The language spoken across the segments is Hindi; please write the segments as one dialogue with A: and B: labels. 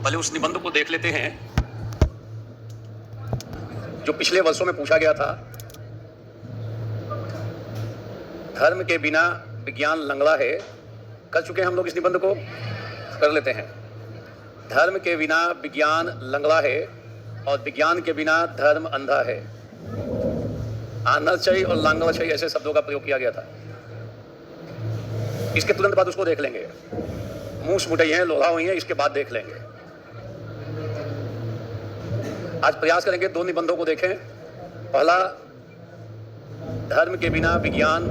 A: पहले उस निबंध को देख लेते हैं जो पिछले वर्षों में पूछा गया था। धर्म के बिना विज्ञान लंगड़ा है। कर चुके हैं हम लोग इस निबंध को, कर लेते हैं। धर्म के बिना विज्ञान लंगड़ा है और विज्ञान के बिना धर्म अंधा है। आंधळाई और लांगड़ाई ऐसे शब्दों का प्रयोग किया गया था। इसके तुरंत बाद उसको देख लेंगे। मूस मुटई हैं, लोहा हुई हैं, इसके बाद देख लेंगे। आज प्रयास करेंगे दो निबंधों को देखें। पहला, धर्म के बिना विज्ञान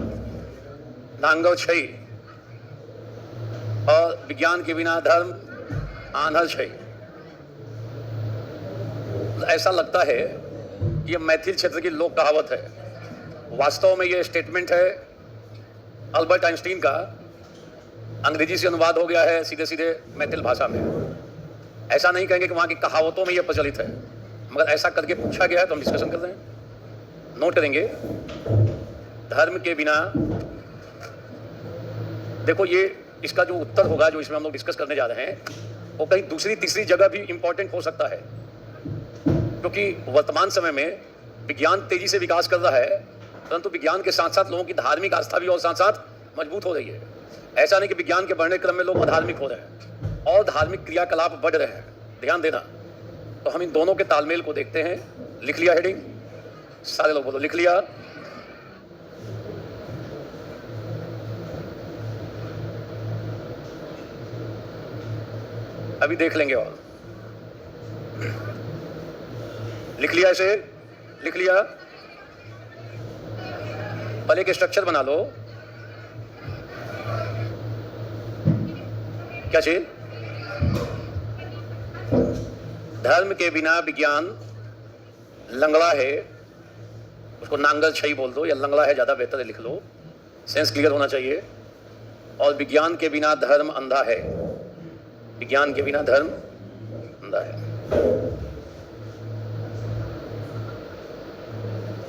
A: लांगड़ाई और विज्ञान के बिना धर्म आंधळाई। ऐसा लगता है कि यह मैथिल क्षेत्र की लोक कहावत है। वास्तव में यह स्टेटमेंट है अल्बर्ट आइंस्टीन का, अंग्रेजी से अनुवाद हो गया है सीधे सीधे मैथिल भाषा में। ऐसा नहीं कहेंगे कि वहां की कहावतों में यह प्रचलित है, मगर ऐसा करके पूछा गया है तो हम डिस्कशन कर रहे हैं। नोट करेंगे, धर्म के बिना, देखो ये इसका जो उत्तर होगा जो इसमें हम लोग डिस्कस करने जा रहे हैं वो कहीं दूसरी तीसरी जगह भी इंपॉर्टेंट हो सकता है, क्योंकि वर्तमान समय में विज्ञान तेजी से विकास कर रहा है, परंतु विज्ञान के साथ साथ लोगों की धार्मिक आस्था भी और साथ साथ मजबूत हो रही है। ऐसा नहीं कि विज्ञान के बढ़ने क्रम में लोग अधार्मिक हो रहे हैं और धार्मिक क्रियाकलाप बढ़ रहे हैं। ध्यान देना। तो हम इन दोनों के तालमेल को देखते हैं। लिख लिया हेडिंग? सारे लोग बोलो, लिख लिया? अभी देख लेंगे और लिख लिया? ऐसे लिख लिया? पहले के स्ट्रक्चर बना लो। क्या चीज? धर्म के बिना विज्ञान लंगड़ा है, उसको नांगलछई बोल दो, या लंगड़ा है ज्यादा बेहतर है, लिख लो, सेंस क्लियर होना चाहिए। और विज्ञान के बिना धर्म अंधा है। विज्ञान के बिना धर्म अंधा है।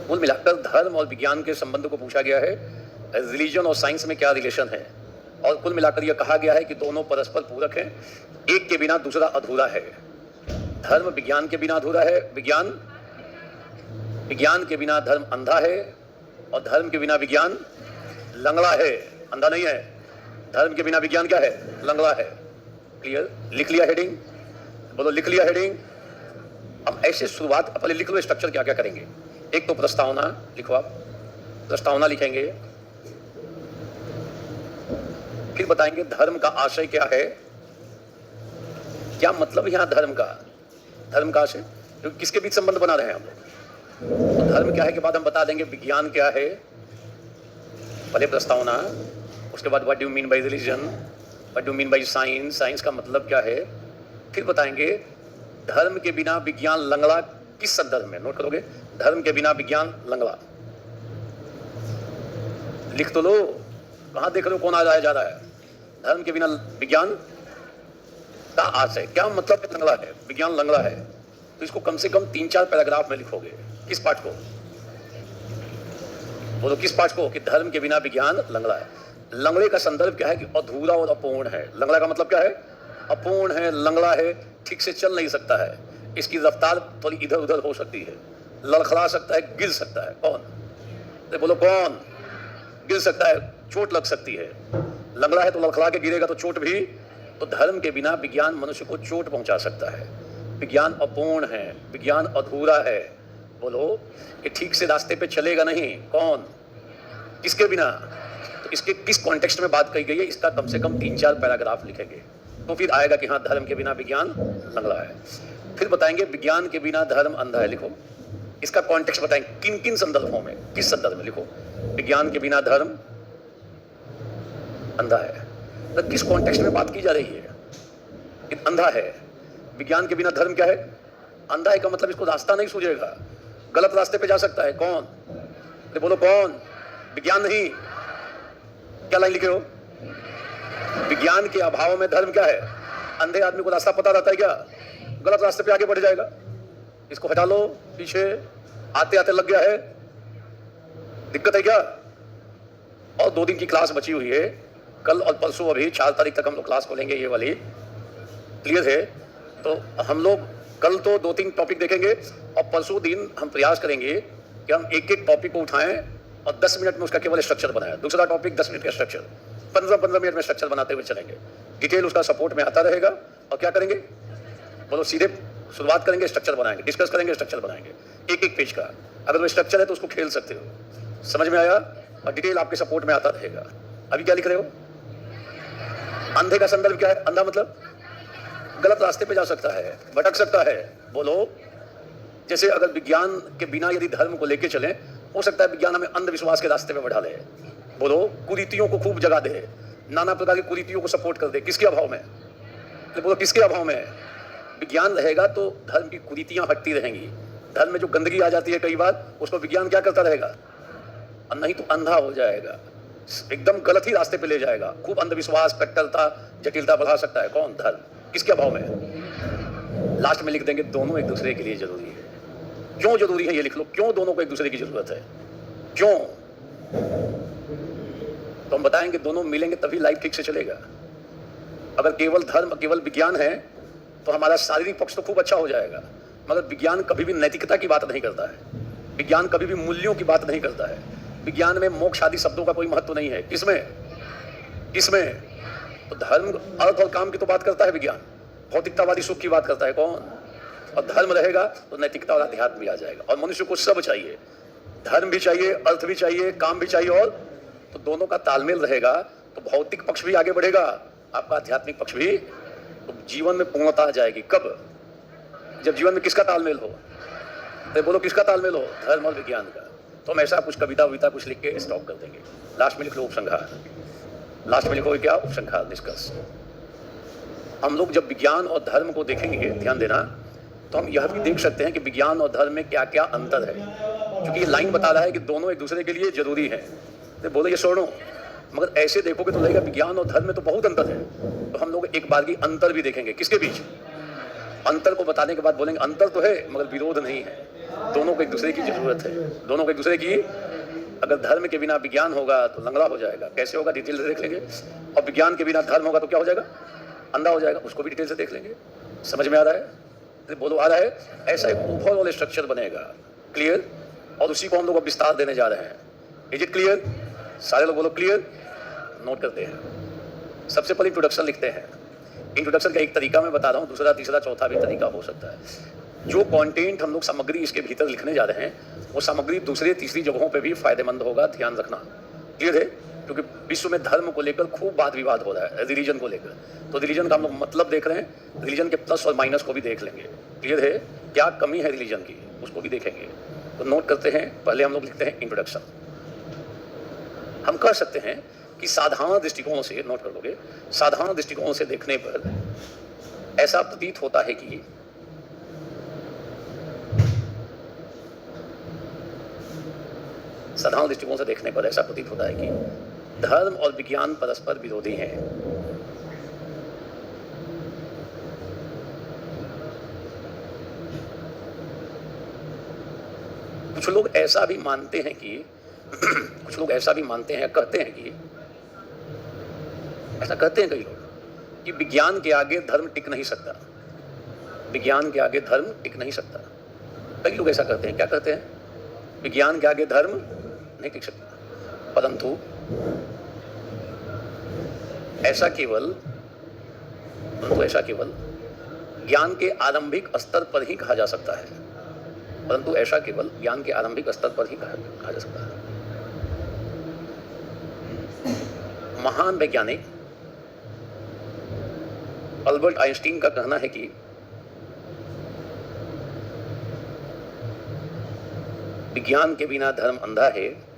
A: कुल मिलाकर धर्म और विज्ञान के संबंध को पूछा गया है, रिलीजन और साइंस में क्या रिलेशन है, और कुल मिलाकर यह कहा गया है कि दोनों परस्पर पूरक हैं, एक के बिना दूसरा अधूरा है। धर्म विज्ञान के बिना अधूरा है, विज्ञान के बिना धर्म अंधा है, और धर्म के बिना विज्ञान लंगड़ा है, अंधा नहीं है। धर्म के बिना विज्ञान क्या है? लंगड़ा है। क्लियर? लिख लिया हेडिंग? बोलो, लिख लिया हेडिंग? अब ऐसे शुरुआत, पहले लिख लो स्ट्रक्चर क्या क्या करेंगे। एक तो प्रस्तावना लिखो, आप प्रस्तावना लिखेंगे, फिर बताएंगे धर्म का आशय क्या है, क्या मतलब यहां धर्म का आशय, क्योंकि किसके बीच संबंध बना रहे हैं हम लोग। तो धर्म क्या है के बाद हम बता देंगे विज्ञान क्या है। पहले प्रस्तावना, उसके बाद what do you mean by religion, what do you mean by science, science का मतलब क्या है, फिर बताएंगे धर्म के बिना विज्ञान लंगड़ा किस संदर्भ में। नोट करोगे, धर्म के बिना विज्ञान लंगड़ा। लिख तो लो, कहां देख रहे हो कौन आ जा रहा है। धर्म के बिना विज्ञान का आशय, क्या मतलब लंगड़ा है, विज्ञान लंगड़ा है। तो इसको कम से कम 3-4 पैराग्राफ में लिखोगे। किस पाठ को बोलो, किस पाठ को? कि धर्म के बिना विज्ञान लंगड़ा है। लंगड़े का संदर्भ क्या है? कि अधूरा और अपूर्ण है। लंगड़ा का मतलब क्या है? अपूर्ण है, लंगड़ा है, ठीक से चल नहीं सकता है, इसकी रफ्तार थोड़ी इधर उधर हो सकती है, लड़खड़ा सकता है, गिर सकता है। कौन? तो बोलो कौन गिर सकता है? चोट लग सकती है। लंगड़ा है तो लड़खड़ा के गिरेगा तो चोट भी। तो धर्म के बिना विज्ञान मनुष्य को चोट पहुंचा सकता है। विज्ञान अपूर्ण है, विज्ञान अधूरा है। बोलो, ये ठीक से रास्ते पे चलेगा नहीं। कौन? किसके बिना? तो इसके किस कॉन्टेक्स्ट में बात कही गई है, इसका कम से कम 3-4 पैराग्राफ लिखेंगे, तो फिर आएगा कि हाँ, धर्म के बिना विज्ञान लंगड़ा है। फिर बताएंगे विज्ञान के बिना धर्म अंधा है। लिखो, इसका कॉन्टेक्स्ट बताएंगे, किन किन संदर्भों में, किस संदर्भ में। लिखो, विज्ञान के बिना धर्म अंधा है। तो किस कॉन्टेक्स्ट में बात की जा रही है? अंधा है, विज्ञान के बिना धर्म क्या है? अंधा है का मतलब इसको रास्ता नहीं सूझेगा, गलत रास्ते पे जा सकता है। कौन? तो बोलो कौन? विज्ञान नहीं। क्या लाइन लिखे हो? विज्ञान के अभाव में धर्म क्या है? अंधे आदमी को रास्ता पता रहता है क्या? गलत रास्ते पे आगे बढ़ जाएगा। इसको हटा लो, पीछे आते आते लग गया है, दिक्कत है क्या? और 2 दिन की क्लास बची हुई है, कल और परसों, अभी 4 तारीख तक हम लोग क्लास खोलेंगे, ये वाली। क्लियर है? तो हम लोग कल तो 2-3 टॉपिक देखेंगे और परसों दिन हम प्रयास करेंगे कि हम एक-एक टॉपिक को उठाएं और 10 मिनट में उसका केवल स्ट्रक्चर बनाएं। दूसरा टॉपिक 10 मिनट का स्ट्रक्चर, 15-15 मिनट में स्ट्रक्चर बनाते हुए चलेंगे। डिटेल उसका सपोर्ट में आता रहेगा और क्या करेंगे, बोलो, सीधे शुरुआत करेंगे, स्ट्रक्चर बनाएंगे, डिस्कस करेंगे, स्ट्रक्चर बनाएंगे एक-एक पेज का। अगर वो स्ट्रक्चर है तो उसको खेल सकते हो, समझ में आया, और डिटेल आपके सपोर्ट में आता रहेगा। अभी क्या लिख रहे हो? अंधे का संदर्भ क्या है? अंधा मतलब गलत रास्ते पे जा सकता है, भटक सकता है। बोलो, जैसे अगर विज्ञान के बिना यदि धर्म को लेके चलें, हो सकता है विज्ञान हमें अंधविश्वास के रास्ते पे बढ़ा ले। बोलो, कुरीतियों को खूब जगा दे, नाना प्रकार की कुरीतियों को सपोर्ट कर दे। किसके अभाव में? बोलो, किसके अभाव में? विज्ञान रहेगा तो धर्म की कुरीतियां हटती रहेंगी। धर्म में जो गंदगी आ जाती है कई बार, उसको विज्ञान क्या करता रहेगा? नहीं तो अंधा हो जाएगा, एकदम गलत ही रास्ते पे ले जाएगा। खूब अंधविश्वास, कट्टरता, जटिलता बढ़ा सकता है। कौन? धर्म। किसके अभाव में? लास्ट में लिख देंगे दोनों एक दूसरे के लिए जरूरी है। क्यों जरूरी है ये लिख लो, क्यों दोनों को एक दूसरे की जरूरत है, क्यों? तो हम बताएंगे दोनों मिलेंगे तभी लाइफ ठीक से चलेगा। अगर केवल धर्म, केवल विज्ञान है तो हमारा शारीरिक पक्ष तो खूब अच्छा हो जाएगा, मगर विज्ञान कभी भी नैतिकता की बात नहीं करता है, विज्ञान कभी भी मूल्यों की बात नहीं करता है। विज्ञान में मोक्ष आदि शब्दों का कोई महत्व नहीं है। किसमें? किसमें? तो धर्म, अर्थ और काम की तो बात करता है विज्ञान, भौतिकतावादी सुख की बात करता है कौन? और धर्म रहेगा तो नैतिकता और अध्यात्म भी आ जाएगा। और मनुष्य को सब चाहिए, धर्म भी चाहिए, अर्थ भी चाहिए, काम भी चाहिए, और तो दोनों का तालमेल रहेगा तो भौतिक पक्ष भी आगे बढ़ेगा, आपका आध्यात्मिक पक्ष भी। तो जीवन में पूर्णता आ जाएगी। कब? जब जीवन में किसका तालमेल हो? तो बोलो, किसका तालमेल हो? धर्म और विज्ञान का। तो हम ऐसा कुछ कविता विता कुछ लिख के स्टॉप कर देंगे। लास्ट में लिख लो उपसंहार। लास्ट में लिखोगे क्या? उपसंहार, निष्कर्ष। हम लोग जब विज्ञान और धर्म को देखेंगे, ध्यान देना, तो हम यह भी देख सकते हैं कि विज्ञान और धर्म में क्या क्या अंतर है, क्योंकि ये लाइन बता रहा है कि दोनों एक दूसरे के लिए जरूरी है। तो बोलो ये सुनो, मगर ऐसे देखोगे तो लगेगा विज्ञान और धर्म में तो बहुत अंतर है। तो हम लोग एक बार की अंतर भी देखेंगे। किसके बीच? अंतर को बताने के बाद बोलेंगे अंतर तो है मगर विरोध नहीं है, दोनों को एक दूसरे की जरूरत है, दोनों को एक दूसरे की। अगर धर्म के बिना विज्ञान होगा तो लंगड़ा हो जाएगा। कैसे होगा? डिटेल से देख लेंगे। और विज्ञान के बिना धर्म होगा तो क्या हो जाएगा? अंधा हो जाएगा। उसको भी डिटेल से देख लेंगे। समझ में आ रहा है? बोलो, आ रहा है? ऐसा एक ओवरऑल स्ट्रक्चर बनेगा। क्लियर? और उसी को हम लोग अब विस्तार देने जा रहे हैं। Is it clear? सारे लोग बोलो क्लियर। नोट करते हैं। सबसे पहले इंट्रोडक्शन लिखते हैं। इंट्रोडक्शन का एक तरीका मैं बता रहा हूँ, दूसरा तीसरा चौथा भी तरीका हो सकता है। जो कंटेंट हम लोग सामग्री इसके भीतर लिखने जा रहे हैं, वो सामग्री दूसरे तीसरी जगहों पे भी फायदेमंद होगा, ध्यान रखना। क्लियर है? क्योंकि विश्व में धर्म को लेकर खूब वाद विवाद हो रहा है, रिलीजन को लेकर। तो रिलीजन का हम लोग मतलब देख रहे हैं, रिलीजन के प्लस और माइनस को भी देख लेंगे। क्लियर है? क्या कमी है रिलीजन की, उसको भी देखेंगे। तो नोट करते हैं। पहले हम लोग लिखते हैं इंट्रोडक्शन। हम कह सकते हैं कि साधारण दृष्टिकोण से, नोट कर लोगे, साधारण दृष्टिकोण से देखने पर ऐसा प्रतीत होता है कि साधारण दृष्टिकोण से देखने पर ऐसा प्रतीत होता है कि धर्म और विज्ञान परस्पर विरोधी हैं। कुछ लोग ऐसा भी मानते हैं कि कुछ लोग ऐसा भी मानते हैं, कहते हैं कि, ऐसा कहते हैं कई लोग कि विज्ञान के आगे धर्म टिक नहीं सकता, विज्ञान के आगे धर्म टिक नहीं सकता। कई लोग ऐसा कहते हैं। क्या कहते हैं? विज्ञान के आगे धर्म नहीं टिक सकता, परंतु ऐसा केवल ज्ञान के आरंभिक स्तर पर ही कहा जा सकता है, परंतु ऐसा केवल ज्ञान के आरंभिक स्तर पर ही कहा जा सकता है। महान वैज्ञानिक अल्बर्ट आइंस्टीन का कहना है कि विज्ञान के बिना धर्म अंधा है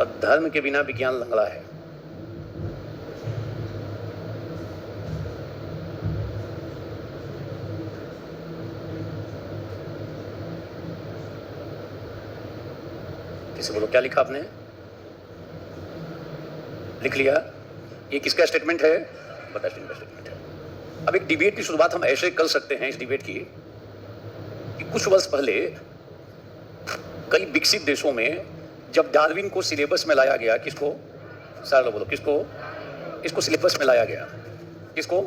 A: और धर्म के बिना विज्ञान लंगड़ा है। किसी बोलो, क्या लिखा आपने? लिख लिया? ये किसका स्टेटमेंट है? बता, आइंस्टीन का स्टेटमेंट है। अब एक डिबेट की शुरुआत हम ऐसे कर सकते हैं, इस डिबेट की, कि कुछ वर्ष पहले कई विकसित देशों में जब डार्विन को सिलेबस में लाया गया, किसको? सारे लोग बोलो, किसको? इसको सिलेबस में लाया गया। किसको?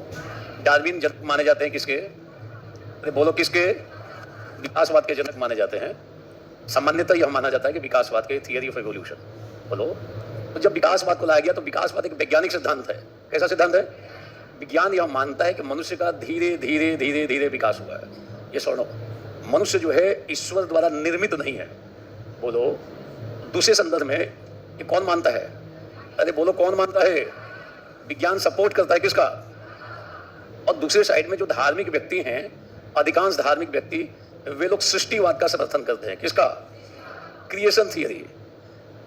A: डार्विन जनक माने जाते हैं किसके? अरे बोलो किसके? विकासवाद के जनक माने जाते हैं। सामान्यतः यह माना जाता है कि विकासवाद के थियरी ऑफ एवोल्यूशन। बोलो, तो जब विकासवाद को लाया गया तो विकासवाद एक वैज्ञानिक सिद्धांत है। कैसा सिद्धांत है? विज्ञान यह मानता है कि मनुष्य का धीरे धीरे धीरे धीरे विकास हुआ है। ये सुनो, मनुष्य जो है ईश्वर द्वारा निर्मित नहीं है। बोलो, दूसरे संदर्भ में ये कौन मानता है? अरे बोलो कौन मानता है? विज्ञान सपोर्ट करता है किसका? और दूसरे साइड में जो धार्मिक व्यक्ति हैं, अधिकांश धार्मिक व्यक्ति, वे लोग सृष्टिवाद का समर्थन करते हैं। किसका? Creation theory.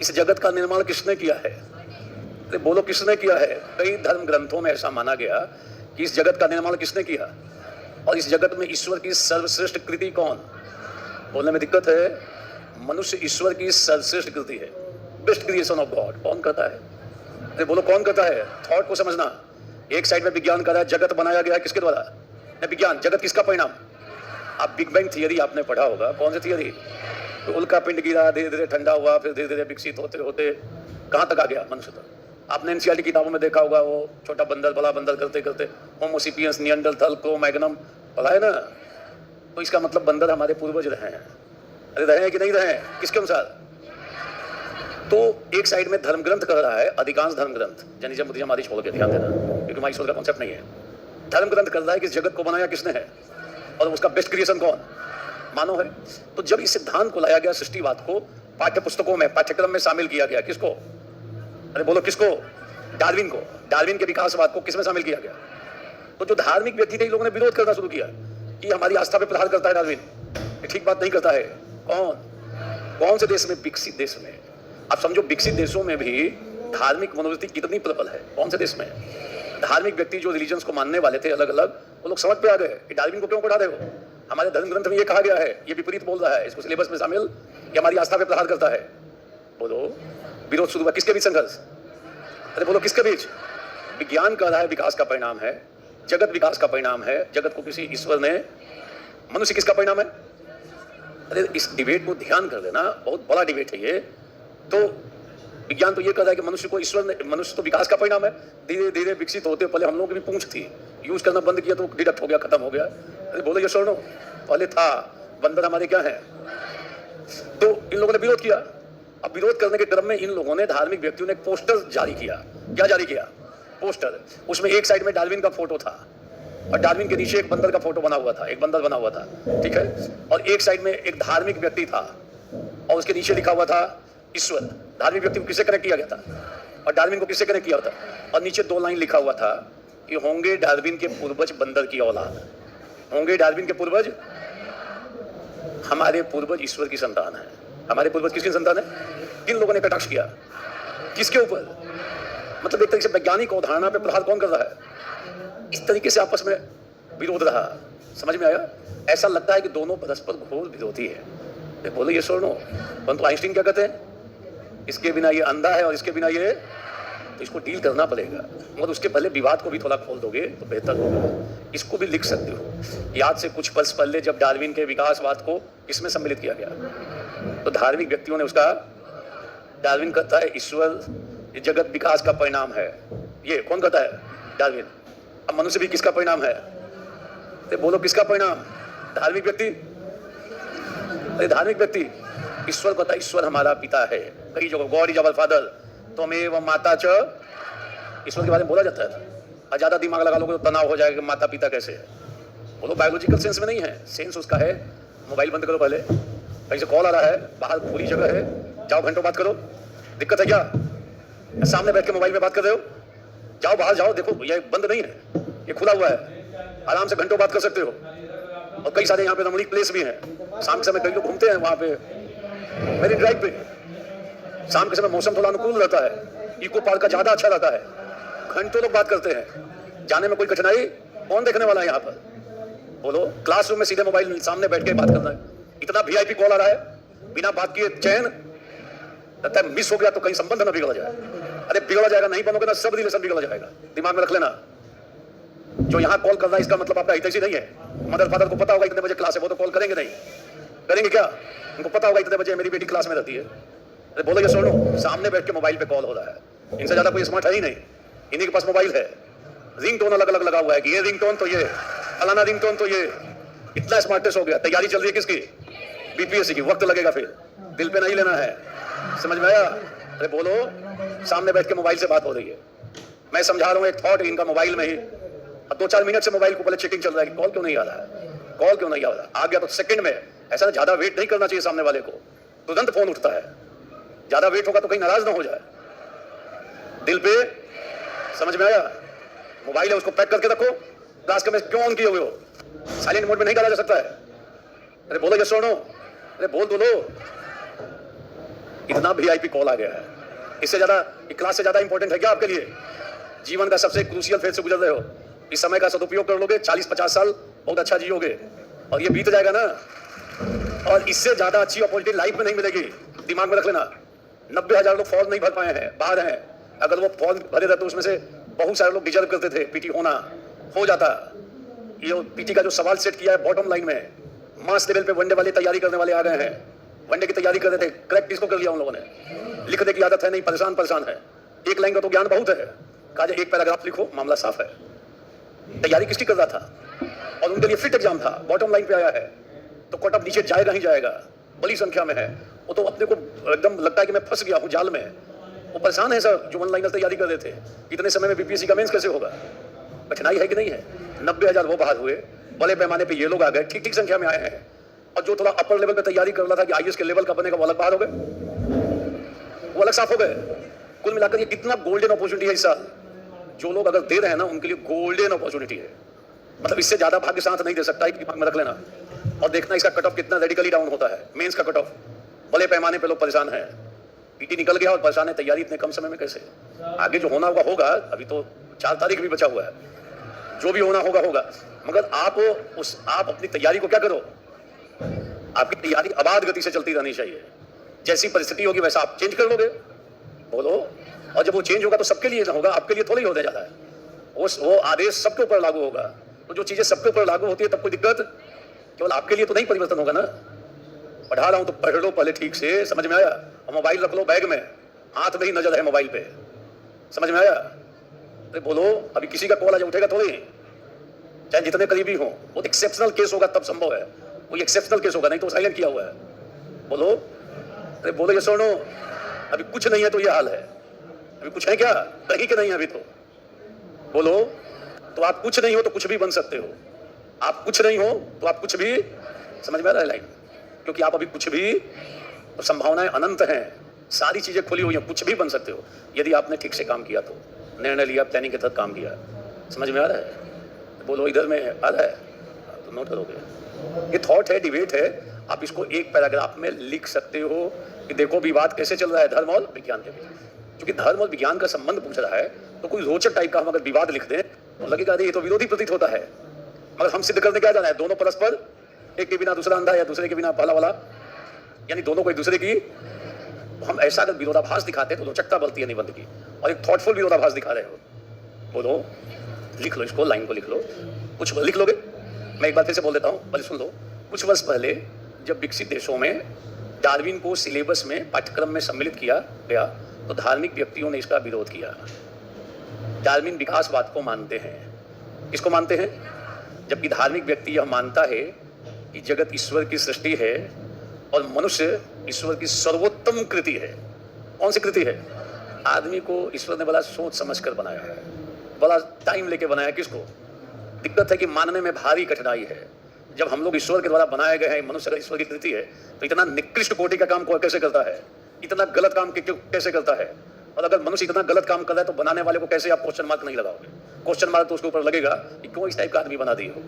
A: इस जगत का निर्माण किसने किया है? अरे बोलो किसने किया है? कई धर्म ग्रंथों में ऐसा माना गया कि इस जगत का निर्माण किसने किया, और इस जगत में ईश्वर की सर्वश्रेष्ठ कृति कौन? बोलने में दिक्कत है। मनुष्य ईश्वर की सर्वश्रेष्ठ कृति है, बेस्ट क्रिएशन ऑफ गॉड। कौन कहता है? अरे बोलो कौन कहता है? थॉट को समझना। एक साइड में विज्ञान कह रहा है जगत बनाया गया है किसके द्वारा? नहीं, विज्ञान। जगत किसका परिणाम? आप बिग बैंग थियरी आपने पढ़ा होगा। कौन सी थियरी? तो उल्का पिंड गिरा, धीरे धीरे ठंडा हुआ, फिर धीरे धीरे विकसित होते होते कहाँ तक आ गया मनुष्य तक। आपने एनसीईआरटी किताबों में देखा होगा, वो छोटा बंदर बड़ा बंदर करते करते होमोसेपियंस, निएंडरथल, क्रो मैग्नम पढ़ा है ना। तो इसका मतलब बंदर हमारे पूर्वज रहे हैं। अरे रहे हैं कि नहीं रहे? किसके अनुसार? तो एक साइड में धर्म ग्रंथ कह रहा है, अधिकांश धर्म ग्रंथ, जनिजम बुद्धिज्म आदि छोड़ के ध्यान देना, क्योंकि हमारा ईश्वर का कॉन्सेप्ट नहीं है। धर्म ग्रंथ कर रहा है कि इस जगत को बनाया किसने है और उसका बेस्ट क्रिएशन कौन? मानव है। तो जब इस सिद्धांत को लाया गया, सृष्टिवाद को, पाठ्य पुस्तकों में, पाठ्यक्रम में शामिल किया गया। किसको? अरे बोलो किसको? डार्विन को। डार्विन के विकासवाद को किसमें शामिल किया गया? तो जो धार्मिक व्यक्ति थे, इन लोगों ने विरोध करना शुरू किया कि हमारी आस्था पे प्रहार करता है डार्विन, ये ठीक बात नहीं करता है। कौन से देश में? विकसित देश में। आप समझो, विकसित देशों में भी धार्मिक मनोवृत्ति कितनी प्रबल है। कौन से देश में? धार्मिक व्यक्ति जो रिलीजन्स को मानने वाले थे अलग अलग, वो लोग समझ पे आ गए कि डार्विन को क्यों पढ़ा रहे हो, हमारे धर्म ग्रंथ में ये कहा गया है, ये विपरीत बोल रहा है, इसको सिलेबस में शामिल, ये हमारी आस्था पे प्रहार करता है। बोलो, विरोध शुरू हुआ। किसके बीच संघर्ष? अरे बोलो किसके बीच? विज्ञान कह रहा है विकास का परिणाम है, जगत विकास का परिणाम है, जगत को किसी ईश्वर ने, मनुष्य किसका परिणाम है? अरे इस डिबेट को ध्यान कर देना, बहुत बड़ा डिबेट है ये। तो विज्ञान तो ये कह रहा है कि मनुष्य को ईश्वर ने, मनुष्य तो विकास का परिणाम है, धीरे धीरे विकसित होते। पहले हम लोगों की भी पूंछ थी, यूज करना बंद किया तो डिडक्ट हो गया, खत्म हो गया। अरे बोलो ये सुनो, पहले था, बंदर हमारे क्या है? तो इन लोगों ने विरोध किया। अब विरोध करने के क्रम में इन लोगों ने, धार्मिक व्यक्तियों ने, एक पोस्टर जारी किया। क्या जारी किया? पोस्टर। उसमें एक साइड में डार्विन का फोटो था और डार्विन के नीचे एक बंदर का फोटो बना हुआ था, एक बंदर बना हुआ था, ठीक है। और एक साइड में एक धार्मिक व्यक्ति था और उसके नीचे लिखा हुआ था ईश्वर। धार्मिक व्यक्ति को किससे कनेक्ट किया गया था और डार्विन को किससे कनेक्ट किया था? और नीचे 2 लाइन लिखा हुआ था कि होंगे डार्विन के पूर्वज बंदर की औलाद, होंगे डार्विन के पूर्वज, हमारे पूर्वज ईश्वर की संतान है। हमारे पूर्वज किसकी संतान है? किन लोगों ने कटाक्ष किया? किसके ऊपर? मतलब एक तरीके से वैज्ञानिक अवधारणा पे प्रहार कौन कर रहा है? इस तरीके से आपस में विरोध रहा। समझ में आया? ऐसा लगता है कि दोनों परस्पर घोर विरोधी है। बोलो ये सुनो, परंतु आइंस्टीन क्या कहते हैं? इसके बिना ये अंधा है और इसके बिना ये, तो इसको डील करना पड़ेगा। मगर उसके पहले विवाद को भी थोड़ा खोल दोगे तो बेहतर होगा। इसको भी लिख सकते हो। याद से कुछ वर्ष पहले जब डार्विन के विकासवाद को इसमें सम्मिलित किया गया, तो धार्मिक व्यक्तियों ने उसका, डार्विन कहता है ईश्वर जगत विकास का परिणाम है। ये कौन कहता है? डार्विन। अब मनुष्य भी किसका परिणाम है? तो बोलो किसका परिणाम? धार्मिक व्यक्ति। अरे धार्मिक व्यक्ति ईश्वर कहता है ईश्वर हमारा पिता है। कई जगह गॉड इज आवर फादर, त्वमेव माता च, ईश्वर के बारे में बोला जाता है। और ज्यादा दिमाग लगा लोगे तो तनाव हो जाएगा, माता पिता कैसे है। बोलो बायोलॉजिकल सेंस में नहीं है, सेंस उसका है। मोबाइल बंद करो पहले, कहीं से कॉल आ रहा है, बाहर खुली जगह है, जाओ घंटों बात करो। दिक्कत है क्या? सामने बैठ के मोबाइल में बात कर रहे हो? जाओ बाहर जाओ, देखो ये बंद नहीं है, ये खुला हुआ है, आराम से घंटों बात कर सकते हो। और कई सारे यहाँ पे रमणीक प्लेस भी हैं। शाम के समय कई लोग घूमते हैं वहाँ पे, मेरी ड्राइव पे शाम के समय मौसम थोड़ा अनुकूल रहता है, इको पार्क का ज्यादा अच्छा रहता है, घंटों लोग बात करते हैं। जाने में कोई कठिनाई? कौन देखने वाला है यहाँ पर? बोलो। क्लासरूम में सीधे मोबाइल सामने बैठ के बात करना है। इतना वीआईपी कॉल आ रहा है, बिना बात किए चैन, लगता है मिस हो गया तो कहीं संबंध ना बिगड़ जाए। अरे बिगड़ जाएगा, नहीं बनोगे ना सब रिलेशन बिगड़ जाएगा। दिमाग में रख लेना, जो यहाँ कॉल कर रहा है इसका मतलब आपका हितैषी नहीं है। मदर फादर को पता होगा इतने बजे क्लास है, वो तो कॉल करेंगे नहीं? करेंगे क्या? उनको पता होगा इतने बजे मेरी बेटी क्लास में रहती है। अरे बोलो ये सुनो, सामने बैठ के मोबाइल पे कॉल हो रहा है, इनसे ज्यादा कोई स्मार्ट है ही नहीं। इन्हीं के पास मोबाइल है, रिंगटोन अलग अलग लगा हुआ है कि ये रिंगटोन तो ये, फलाना रिंगटोन तो ये। इतना स्मार्टनेस हो गया। तैयारी चल रही है किसकी? बीपीएससी की। वक्त लगेगा, फिर दिल पे नहीं लेना है। समझ में आया? अरे बोलो, सामने बैठ के मोबाइल से बात हो रही है, मैं समझा रहा हूँ एक थॉट इनका मोबाइल में ही, 2-4 मिनट से मोबाइल को पहले चेकिंग चल रहा है कि कॉल क्यों नहीं आ रहा है, कॉल क्यों नहीं आ रहा। आ गया तो सेकंड में। ऐसा ज्यादा वेट नहीं करना चाहिए सामने वाले को, तुरंत फोन उठता है। ज्यादा वेट होगा तो कहीं नाराज ना हो जाए। दिल पे, समझ में आया? मोबाइल है, उसको पैक करके रखो। क्लास में क्यों ऑन किए हुए हो? साइलेंट मोड में नहीं डाला जा सकता है। अरे बोलो, ये सुनो, अरे बोल दो लो। इतना वीआईपी कॉल आ गया है, इससे ज्यादा, क्लास से ज्यादा इंपॉर्टेंट है क्या आपके लिए? जीवन का सबसे क्रूशियल फेज से गुजर रहे हो, इस समय का सदुपयोग कर लोगे, 40-50 साल बहुत अच्छा जियोगे, और ये बीत जाएगा ना। और इससे ज्यादा अच्छी अपॉर्चुनिटी लाइफ में नहीं मिलेगी। दिमाग में रख लेना। 90,000 लोग फॉर्म नहीं भर पाए हैं, बाहर हैं। अगर वो फॉर्म भरे रहते उसमें से बहुत सारे लोग डिजर्व करते थे पीटी होना, हो जाता। ये पीटी का जो सवाल सेट किया है बॉटम लाइन में, मास लेवल पे वनडे वाली तैयारी करने वाले आ गए हैं। वनडे की तैयारी कर रहे थे, क्रैक किसको कर लिया उन लोगों ने। लिखने की आदत है नहीं, परेशान है। एक लाइन का तो ज्ञान बहुत है, कहा एक पैराग्राफ लिखो, मामला साफ है। तैयारी किसकी कर रहा था, और उनके लिए फिट एग्जाम था, बॉटम लाइन पे आया है, तो कट ऑफ नीचे जाएगा ही जाएगा, बड़ी संख्या में है। वो तो अपने को एकदम लगता है कि मैं फंस गया हूँ जाल में। वो परेशान है सर, जो वन लाइनर तैयारी कर रहे थे। इतने समय में बीपीएससी का मेंस कैसे होगा? कठिनाई है कि नहीं है? 90,000 वो बाहर हुए, बड़े पैमाने पे ये लोग आ गए, ठीक ठीक संख्या में आए हैं। और जो थोड़ा अपर लेवल पे तैयारी कर रहा था कि आईएएस के लेवल का बनेगा, वो अलग बाहर हो गए, वो अलग साफ हो गए। कुल मिलाकर ये कितना गोल्डन अपॉर्चुनिटी है इस साल। जो लोग अगर दे रहे हैं ना, उनके लिए गोल्डन अपॉर्चुनिटी है। मतलब इससे ज्यादा भाग्य साथ नहीं दे सकता है, दिमाग में रख लेना। और देखना इसका कट ऑफ कितना रेडिकली डाउन होता है। मेंस का कट ऑफ बड़े पैमाने पे लोग परेशान हैं। पीटी निकल गया और परेशान है, तैयारी इतने कम समय में कैसे? आगे जो होना होगा होगा, अभी तो 4 तारीख भी बचा हुआ है, जो भी होना होगा होगा। मगर आप अपनी तैयारी को क्या करो, आपकी तैयारी अबाध गति से चलती रहनी चाहिए। जैसी परिस्थिति होगी वैसा आप चेंज कर लोगे, बोलो। और जब वो चेंज होगा तो सबके लिए होगा, आपके लिए थोड़ा ही होने जाता है। वो आदेश सबके ऊपर लागू होगा। तो जो चीजें सबके ऊपर लागू होती है तब कोई दिक्कत केवल आपके लिए तो नहीं परिवर्तन होगा ना। पढ़ा रहा हूं तो पढ़ लो पहले ठीक से, समझ में आया? और मोबाइल रख लो बैग में, हाथ में ही नजर है मोबाइल पे, समझ में आया? अरे बोलो, अभी किसी का कॉल आज उठेगा थोड़ी, चाहे जितने करीबी हो। वो एक्सेप्शनल केस होगा तब संभव है, कोई एक्सेप्शनल केस होगा, नहीं तो साइलेंट किया हुआ है। बोलो, अरे बोलो, ये सुनो, अभी कुछ नहीं है तो ये हाल है। अभी कुछ है क्या? कहीं के नहीं है अभी तो। बोलो, तो आप कुछ नहीं हो तो कुछ भी बन सकते हो। आप कुछ नहीं हो तो आप कुछ भी, समझ में आ रहा है लाइन? क्योंकि आप अभी कुछ भी, तो संभावनाएं अनंत हैं, सारी चीजें खुली हुई हैं, कुछ भी बन सकते हो यदि आपने ठीक से काम किया, तो निर्णय लिया, प्लानिंग के तहत काम किया। समझ में आ रहा है? बोलो, इधर में आ रहा है तो नोट करोगे। ये थॉट है, डिबेट है, आप इसको एक पैराग्राफ में लिख सकते हो कि देखो विवाद कैसे चल रहा है धर्म और विज्ञान के बीच। क्योंकि धर्म और विज्ञान का संबंध पूछ रहा है, तो कोई रोचक टाइप का हम अगर विवाद लिख दें तो लगेगा ये तो विरोधी प्रतीत होता है। मगर हम सिद्ध करने क्या जाना है, दोनों परस्पर, एक के बिना दूसरा अंधा या दूसरे के बिना पहला वाला, यानी दोनों को एक दूसरे की। हम ऐसा अगर विरोधाभास दिखाते हैं तो रोचकता बढ़ती है निबंध की, और एक थॉटफुल विरोधाभास दिखा रहे हो। बोलो, लिख लो इसको, लाइन को लिख लो। कुछ लिख लोगे, मैं एक बार फिर से बोल देता हूँ, पहले सुन लो। कुछ वर्ष पहले जब विकसित देशों में डार्विन को सिलेबस में, पाठ्यक्रम में सम्मिलित किया गया, तो धार्मिक व्यक्तियों ने इसका विरोध किया। डार्विन विकासवाद को मानते हैं। किसको मानते हैं? जबकि धार्मिक व्यक्ति यह मानता है कि जगत ईश्वर की सृष्टि है और मनुष्य ईश्वर की सर्वोत्तम कृति है। कौन सी कृति है? आदमी को ईश्वर ने बड़ा सोच समझ कर बनाया है, बड़ा टाइम लेके बनाया। किसको? दिक्कत है कि मानने में भारी कठिनाई है। जब हम लोग ईश्वर के द्वारा बनाए गए हैं, मनुष्य अगर ईश्वर की कृति है, तो इतना निकृष्ट कोटि का काम को कैसे करता है, इतना गलत काम कैसे करता है? और अगर मनुष्य इतना गलत काम कर रहा है तो बनाने वाले को कैसे आप क्वेश्चन मार्क नहीं लगाओगे? क्वेश्चन मार्क तो उसके ऊपर लगेगा कि क्यों इस टाइप का आदमी बना दिए हो।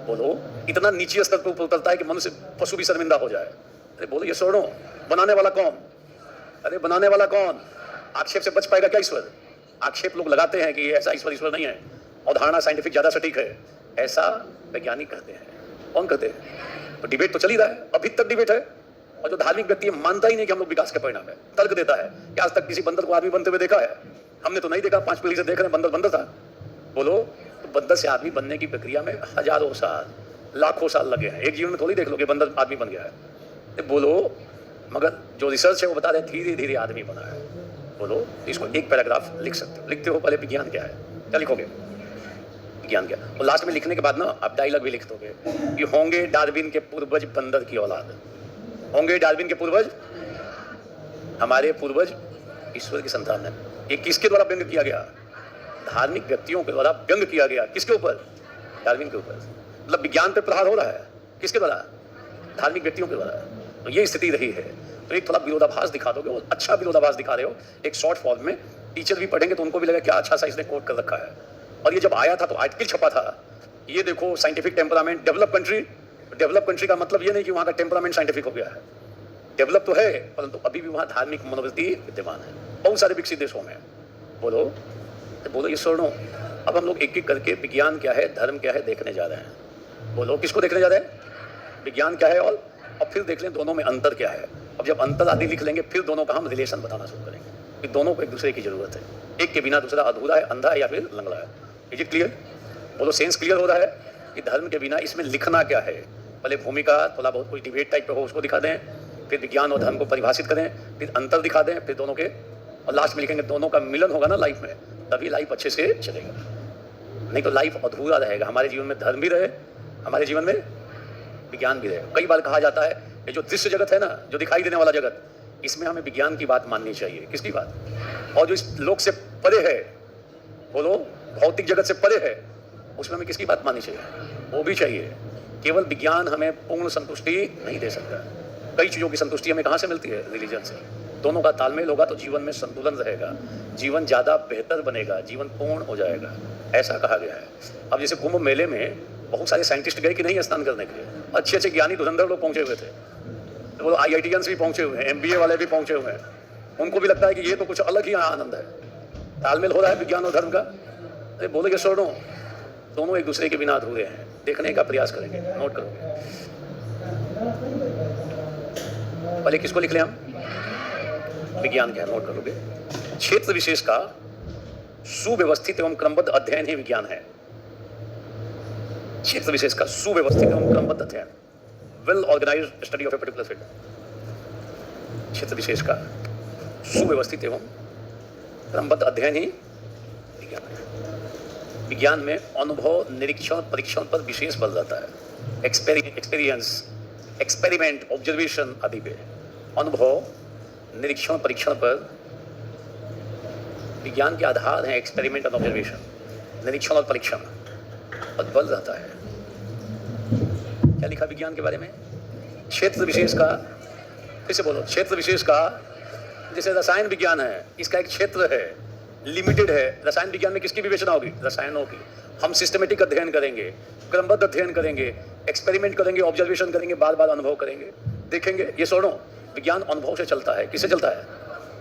A: बोलो, इतना नीचे स्तर पर उतरता है कि मनुष्य, पशु भी शर्मिंदा हो जाए। अरे बोलो, ये छोड़ो, बनाने वाला कौन? अरे बनाने वाला कौन? आक्षेप से बच पाएगा क्या ईश्वर? आक्षेप लोग लगाते हैं कि ऐसा ईश्वर नहीं है, और धारणा साइंटिफिक ज्यादा सटीक है, ऐसा वैज्ञानिक कहते हैं। कौन कहते हैं? तो डिबेट तो चल ही रहा है, अभी तक डिबेट है। और जो धार्मिक व्यक्ति मानता ही नहीं कि हम लोग विकास के परिणाम है, तर्क देता है कि आज तक किसी बंदर को आदमी बनते हुए देखा है? हमने तो नहीं देखा, 5 पीढ़ी से देख रहे हैं बंदर था। बोलो, तो बंदर से आदमी बनने की प्रक्रिया में हजारों साल, लाखों साल लगे हैं। एक जीवन में थोड़ी देख लो कि बंदर आदमी बन गया है। बोलो, मगर जो रिसर्च है वो बता रहे धीरे धीरे आदमी बना है। बोलो, इसको एक पैराग्राफ लिख सकते हो। लिखते हो पहले विज्ञान क्या है, क्या लिखोगे? विज्ञान क्या? और लास्ट में लिखने के बाद ना आप डायलॉग भी लिख दोगे कि होंगे डार्विन के पूर्वज बंदर की औलाद, होंगे डार्विन के पूर्वज, हमारे पूर्वज ईश्वर की संतान है। ये किसके द्वारा व्यंग किया गया? धार्मिक व्यक्तियों के द्वारा व्यंग किया गया। किसके ऊपर? डार्विन के ऊपर। मतलब विज्ञान पे प्रहार हो रहा है किसके द्वारा? धार्मिक व्यक्तियों के द्वारा। तो ये स्थिति रही है। तो एक थोड़ा विरोधाभास दिखा दोगे, और अच्छा विरोधाभास दिखा रहे हो, एक शॉर्ट फॉर्म में। टीचर भी पढ़ेंगे तो उनको भी लगेगा क्या अच्छा सा इसने कोट कर रखा है। और ये जब आया था तो आर्टिकल छपा था, ये देखो scientific temperament, develop country. Develop country का मतलब ये नहीं कि वहाँ का टेम्परामेंट साइंटिफिक हो गया है, डेवलप तो है, परंतु अभी भी वहाँ धार्मिक मनोवृत्ति विद्यमान है बहुत सारे विकसित देशों में। बोलो तो बोलो ये सुनो। अब हम लोग एक एक करके विज्ञान क्या है, धर्म क्या है देखने जा रहे हैं। बोलो किसको देखने जा रहे हैं? विज्ञान क्या है, और फिर देख लें दोनों में अंतर क्या है। अब जब अंतर आदि लिख लेंगे फिर दोनों का हम रिलेशन बताना शुरू करेंगे कि दोनों को एक दूसरे की जरूरत है। एक के बिना दूसरा अधूरा है, अंधा है या फिर लंगड़ा है। Is it clear? बोलो सेंस क्लियर हो रहा है कि धर्म के बिना इसमें लिखना क्या है। पहले भूमिका थोड़ा बहुत कोई डिबेट टाइप पे हो उसको दिखा दें, फिर विज्ञान और धर्म को परिभाषित करें, फिर अंतर दिखा दें, फिर दोनों के, और लास्ट में लिखेंगे दोनों का मिलन होगा ना लाइफ में, तभी लाइफ अच्छे से चलेगा। नहीं तो लाइफ अधूरा रहेगा। हमारे जीवन में धर्म भी रहे, हमारे जीवन में विज्ञान भी रहे। कई बार कहा जाता है ये जो दृश्य जगत है ना, जो दिखाई देने वाला जगत, इसमें हमें विज्ञान की बात माननी चाहिए। किसकी बात? और जो इस लोक से परे है, बोलो भौतिक जगत से परे है, उसमें हमें किसकी बात माननी चाहिए? वो भी चाहिए। केवल विज्ञान हमें पूर्ण संतुष्टि नहीं दे सकता। कई चीज़ों की संतुष्टि हमें कहाँ से मिलती है? रिलीजन से। दोनों का तालमेल होगा तो जीवन में संतुलन रहेगा, जीवन ज़्यादा बेहतर बनेगा, जीवन पूर्ण हो जाएगा, ऐसा कहा गया है। अब जैसे कुंभ मेले में बहुत सारे साइंटिस्ट गए कि नहीं स्नान करने के लिए, अच्छे अच्छे ज्ञानी धुरंधर लोग पहुंचे हुए थे। तो वो IITians भी पहुंचे हुए हैं, MBA वाले भी पहुंचे हुए हैं। उनको भी लगता है कि ये तो कुछ अलग ही आनंद है। तालमेल हो रहा है विज्ञान और धर्म का। अरे बोले कि सुनो, दोनों एक दूसरे के बिना अधूरे हैं। देखने का प्रयास करेंगे, नोट करोगे। पहले किसको लिख लें हम? विज्ञान क्या है, नोट करोगे। क्षेत्र विशेष का सुव्यवस्थित एवं क्रमबद्ध अध्ययन ही विज्ञान है। क्षेत्र विशेष का सुव्यवस्थित एवं क्रमबद्ध अध्ययन, well organised study of a particular field. क्षेत्र विशेष का सुव्यवस्थित एवं क्रमबद्ध अध्ययन ही विज्ञान है। विज्ञान में अनुभव, निरीक्षण, परीक्षण पर विशेष बल रहता है। एक्सपीरियंस, एक्सपेरिमेंट, ऑब्जर्वेशन आदि पे अनुभव, निरीक्षण, परीक्षण पर विज्ञान के आधार हैं। एक्सपेरिमेंट और ऑब्जर्वेशन, निरीक्षण और परीक्षण पर बल रहता है। क्या लिखा विज्ञान के बारे में? क्षेत्र विशेष का, फिर से बोलो, क्षेत्र विशेष का। जैसे रसायन विज्ञान है, इसका एक क्षेत्र है, लिमिटेड है। रसायन विज्ञान में किसकी विवेचना होगी? रसायनों की। हम सिस्टमेटिक अध्ययन करेंगे, क्रमबद्ध अध्ययन करेंगे, एक्सपेरिमेंट करेंगे, ऑब्जर्वेशन करेंगे, बार बार अनुभव करेंगे, देखेंगे। ये सुनो, विज्ञान अनुभव से चलता है। किससे चलता है?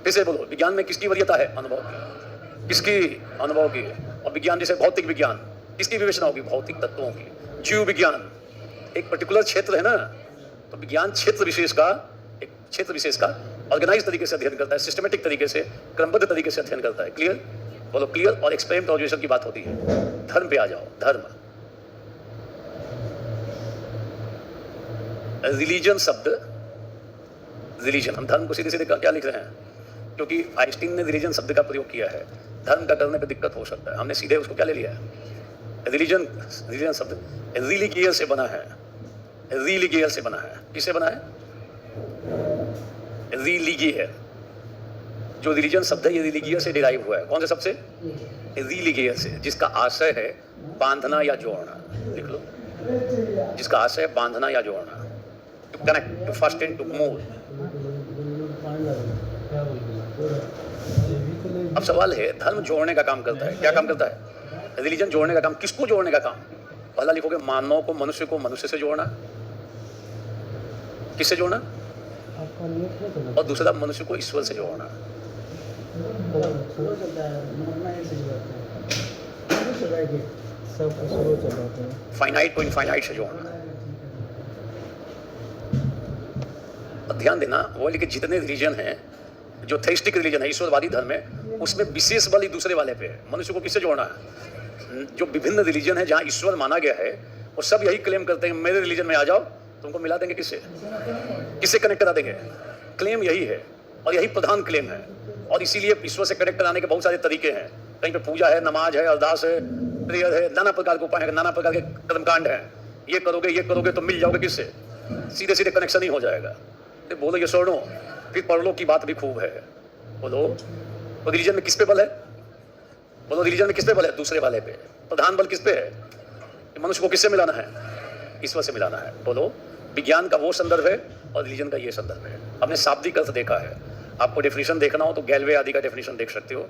A: फिर से बोलो, विज्ञान में किसकी वरीयता है? अनुभव की। किसकी? अनुभव की। और विज्ञान जैसे भौतिक विज्ञान, किसकी विवेचना होगी? भौतिक तत्वों की। जीव विज्ञान एक पर्टिकुलर क्षेत्र है ना, तो विज्ञान क्षेत्र विशेष का, एक क्षेत्र विशेष का ऑर्गेनाइज तरीके से अध्ययन करता है, सिस्टमेटिक तरीके से, क्रमबद्ध तरीके से अध्ययन करता है। क्लियर? बोलो क्लियर। और एक्सपेरिमेंट ऑब्जर्वेशन की बात होती है। धर्म पे आ जाओ। धर्म, रिलीजन शब्द, रिलीजन, हम धर्म को सीधे सीधे क्या लिख रहे हैं? क्योंकि आइंस्टीन ने रिलीजन शब्द का प्रयोग किया है। धर्म का करने पर दिक्कत हो सकता है, हमने सीधे उसको क्या ले लिया है? रिलीजन। रिलीजन शब्द रिलीगियर से बना है। रिलीगियर से बना है। किससे बना है? रिलीगियर। जो रिलीजन शब्द है ये रिलीगियर से डिराइव हुआ है। कौन से शब्द से? रिलीगियर से, जिसका आशय है बांधना या जोड़ना। लिख लो, जिसका आशय है बांधना या जोड़ना। To connect, to fasten, to move. अब सवाल है, धर्म जोड़ने का काम करता है। क्या काम करता है? रिलीजन जोड़ने का काम। किसको जोड़ने का काम? पहला लिखोगे मानव को मनुष्य से जोड़ना। किससे जोड़ना? और दूसरा मनुष्य को ईश्वर से जोड़ना। फाइनाइट को इनफाइनाइट से जोड़ना। और ध्यान देना, वो लेकिन जितने रिलीजन हैं, जो थेइस्टिक रिलीजन है, ईश्वरवादी धर्म है, उसमें विशेष बल ही दूसरे वाले पे है। मनुष्य को किससे जोड़ना है? जो विभिन्न रिलीजन है जहाँ ईश्वर माना गया है, वो सब यही क्लेम करते हैं मेरे रिलीजन में आ जाओ, तुमको मिला देंगे। किससे? किससे कनेक्ट करा देंगे? क्लेम यही है, और यही प्रधान क्लेम है। और इसीलिए ईश्वर से कनेक्ट कराने के बहुत सारे तरीके हैं। कहीं पे पूजा है, नमाज है, अरदास है, प्रेयर है, नाना प्रकार के उपाय है, नाना प्रकार के कर्मकांड हैं। ये करोगे तो मिल जाओगे किससे? सीधे सीधे कनेक्शन ही हो जाएगा। तो बोलो ये सुनो, फिर परलोक की बात भी खूब है। बोलो तो रिलीजन में किस पे बल है? बोलो रिलीजन में किस पे बल है? दूसरे वाले पे। प्रधान बल किस पे है? मनुष्य को किससे मिलाना है? ईश्वर से मिलाना है। बोलो विज्ञान का वो संदर्भ है और रिलीजन का ये संदर्भ है। हमने शाब्दिक अर्थ देखा है। आपको डेफिनेशन देखना हो तो गैलवे आदि का डेफिनेशन देख सकते हो,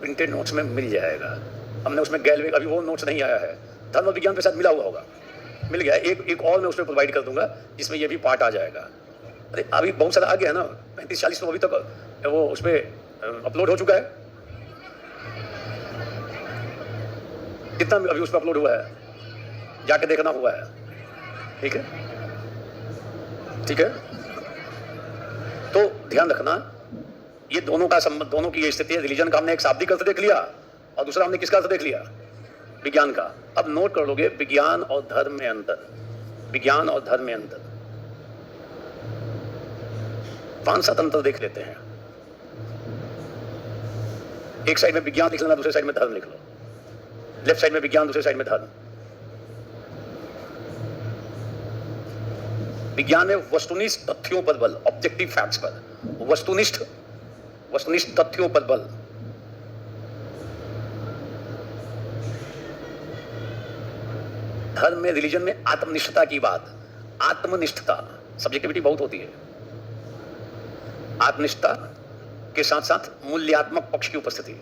A: प्रिंटेड नोट्स में मिल जाएगा। हमने उसमें गैलवे, अभी वो नोट्स नहीं आया है, धर्म और विज्ञान के साथ मिला हुआ होगा, मिल गया। एक और मैं उसमें प्रोवाइड कर दूंगा जिसमें ये भी पार्ट आ जाएगा। अरे अभी बहुत सारा आ गया है ना, 35-40 तो अभी तक वो उस पर अपलोड हो चुका है। कितना अभी उस पर अपलोड हुआ है, जाके देखना हुआ है। ठीक है, ठीक है। तो ध्यान रखना, ये दोनों का संबंध, दोनों की ये स्थिति है। रिलीजन का हमने एक शाब्दिक अर्थ देख लिया और दूसरा हमने किसका अर्थ देख लिया? विज्ञान का। अब नोट कर लोगे विज्ञान और धर्म में अंतर, विज्ञान और धर्म में अंतर 5-7 अंतर देख लेते हैं। एक साइड में विज्ञान लिख लेना, दूसरे साइड में धर्म लिख लो। लेफ्ट साइड में विज्ञान, दूसरे साइड में धर्म। विज्ञान में वस्तुनिष्ठ तथ्यों पर बल, ऑब्जेक्टिव फैक्ट्स पर, वस्तुनिष्ठ तथ्यों पर बल। धर्म में, रिलीजन में आत्मनिष्ठता की बात, आत्मनिष्ठता, सब्जेक्टिविटी बहुत होती है। आत्मनिष्ठता के साथ साथ मूल्यात्मक पक्ष की उपस्थिति,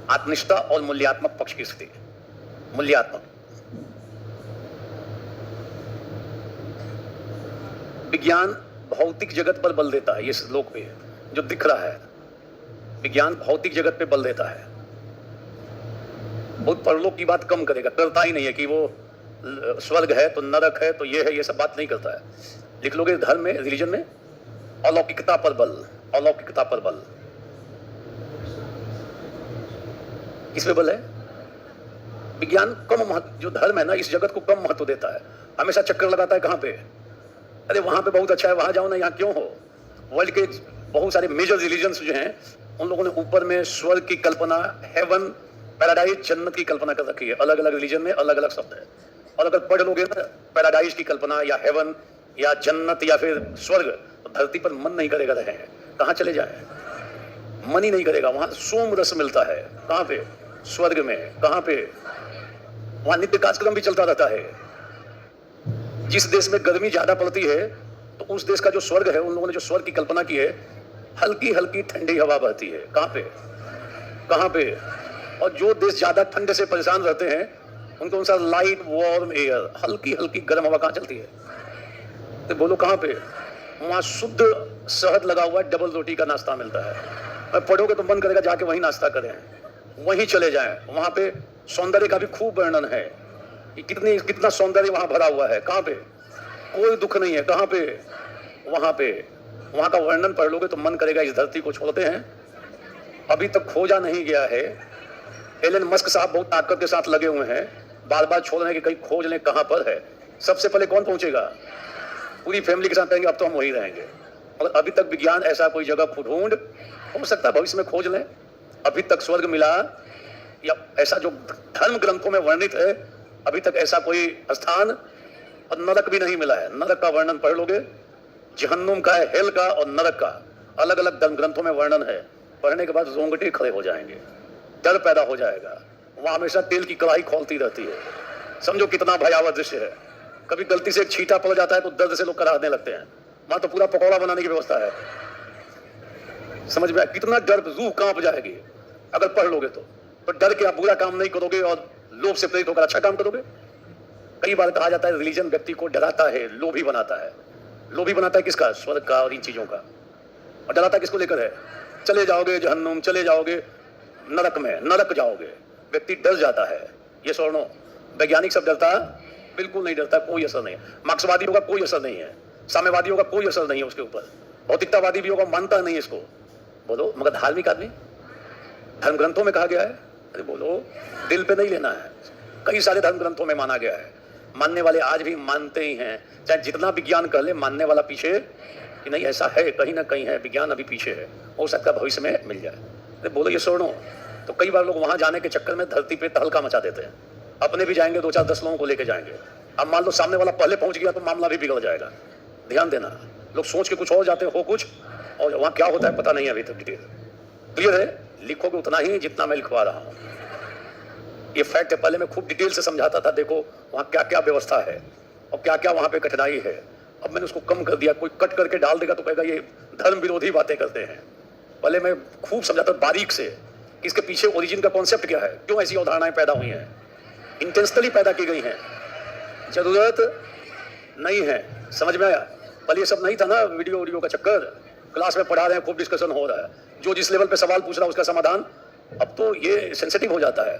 A: आत्मनिष्ठता और मूल्यात्मक पक्ष की स्थिति। मूल्यात्मक, विज्ञान भौतिक जगत पर बल देता है, ये श्लोक पे जो दिख रहा है, विज्ञान भौतिक जगत पे बल देता है। बहुत परलोक की बात कम करेगा, करता ही नहीं है कि वो स्वर्ग है तो नरक है तो ये है, ये सब बात नहीं करता है। लिख लोगे धर्म में, रिलीजन में अलौकिकता पर बल, अलौकिकता पर बल। किस पे बल है? विज्ञान कम महत्व, जो धर्म है ना इस जगत को कम महत्व देता है, हमेशा चक्कर लगाता है कहां पे? अरे वहां पे बहुत अच्छा है, वहां जाओ ना, यहाँ क्यों हो? वर्ल्ड के बहुत सारे मेजर रिलीजन्स जो हैं उन लोगों ने ऊपर में स्वर्ग की कल्पना, हेवन, पैराडाइज, जन्नत की कल्पना कर रखी है। अलग अलग रिलीजन में अलग अलग शब्द है। और अगर पढ़ लोगे ना पैराडाइज की कल्पना या हेवन या जन्नत या फिर स्वर्ग, तो धरती पर मन नहीं करेगा रहे हैं, कहाँ चले जाए? मन ही नहीं करेगा। वहां सोम रस मिलता है, कहाँ पे? स्वर्ग में। कहाँ पे? वहां नित्य कार्यक्रम भी चलता रहता है। जिस देश में गर्मी ज्यादा पड़ती है तो उस देश का जो स्वर्ग है, उन लोगों ने जो स्वर्ग की कल्पना की है, हल्की हल्की ठंडी हवा बहती है। कहाँ पे? कहाँ पे? और जो देश ज्यादा ठंड से परेशान रहते हैं उनके अनुसार लाइट वार्म एयर, हल्की हल्की गर्म हवा कहाँ चलती है? तो बोलो कहाँ पे? वहां शुद्ध शहद लगा हुआ डबल रोटी का नाश्ता मिलता है। और पढ़ोगे तो मन करेगा जाके वहीं नाश्ता करें, वहीं चले जाएं। वहां पे सौंदर्य का भी खूब वर्णन है कि कितना सौंदर्य वहां भरा हुआ है। कहाँ पे? कोई दुख नहीं है। कहाँ पे? वहां पे। वहां का वर्णन पढ़ लोगे तो मन करेगा इस धरती को छोड़ते हैं। अभी तक खोजा नहीं गया है। एलन मस्क साहब बहुत ताकत के साथ लगे हुए हैं, बार बार छोड़ रहे हैं कि कहीं खोज लें कहां पर है। सबसे पहले कौन पहुंचेगा? पूरी फैमिली के साथ कहेंगे अब तो हम वहीं रहेंगे। और अभी तक विज्ञान ऐसा कोई जगह ढूंढ, हो सकता है भविष्य में खोज लें। अभी तक स्वर्ग मिला या ऐसा जो धर्म ग्रंथों में वर्णित है, अभी तक ऐसा कोई स्थान, और नरक भी नहीं मिला है। नरक का वर्णन पढ़ लोगे, जहन्नुम का है, हेल का और नरक का अलग अलग धर्म ग्रंथों में वर्णन है। पढ़ने के बाद रोंगटे खड़े हो जाएंगे, डर पैदा हो जाएगा। वहां हमेशा तेल की कढ़ाई खोलती रहती है। समझो कितना भयावह दृश्य है। कभी गलती से एक छींटा पड़ जाता है तो दर्द से लोग कराहने लगते हैं। वहां तो पूरा पकौड़ा बनाने की व्यवस्था है। समझ में? कितना डर, रूह कांप जाएगी अगर पढ़ लोगे तो डर के आप बुरा काम नहीं करोगे और लोभ से प्रेरित होकर अच्छा काम करोगे। कई बार कहा जाता है रिलीजन व्यक्ति को डराता है, लोभी बनाता है। लोभी बनाता है किसका? स्वर्ग का और इन चीजों का। और डराता किसको लेकर है? चले जाओगे जहन्नुम, चले जाओगे नरक में, नरक जाओगे। व्यक्ति डर जाता है। ये सुनो, वैज्ञानिक सब डरता? बिल्कुल नहीं डरता, कोई असर नहीं है। मार्क्सवादियों का कोई असर नहीं है, साम्यवादियों का कोई असर नहीं है उसके ऊपर, भौतिकतावादी भी होगा, मानता नहीं इसको। बोलो मगर धार्मिक आदमी, धर्म ग्रंथों में कहा गया है। अरे बोलो, दिल पे नहीं लेना है। कई सारे धर्म ग्रंथों में माना गया है। मानने वाले आज भी मानते ही हैं, चाहे जितना विज्ञान कर ले, मानने वाला पीछे कि नहीं ऐसा है, कहीं ना कहीं है, विज्ञान अभी पीछे है, हो सकता है भविष्य में मिल जाए। अरे बोलो ये सुनो, तो कई बार लोग वहां जाने के चक्कर में धरती पे तहलका मचा देते हैं। अपने भी जाएंगे, 2-4-10 लोगों को लेके जाएंगे। अब मान लो सामने वाला पहले पहुंच गया तो मामला भी बिगड़ जाएगा। ध्यान देना, लोग सोच के कुछ और जाते हो कुछ, और वहां क्या होता है पता नहीं है अभी तक डिटेल। क्लियर है? लिखोगे उतना ही जितना मैं लिखवा रहा हूं। ये फैक्ट है, पहले मैं खूब डिटेल से समझाता था, देखो वहां क्या क्या व्यवस्था है और क्या क्या वहां पे कठिनाई है। अब मैंने उसको कम कर दिया। कोई कट करके डाल देगा तो कहेगा ये धर्म विरोधी बातें करते हैं। पहले मैं खूब समझाता बारीक से कि इसके पीछे ओरिजिन का कॉन्सेप्ट क्या है, क्यों ऐसी अवधारणाएं पैदा हुई हैं, इंटेंशनली पैदा की गई हैं, जरूरत नहीं है। समझ में आया? पहले ये सब नहीं था ना, वीडियो का चक्कर। क्लास में पढ़ा रहे हैं, खूब डिस्कशन हो रहा है, जो जिस लेवल पे सवाल पूछ रहा है उसका समाधान। अब तो ये सेंसिटिव हो जाता है।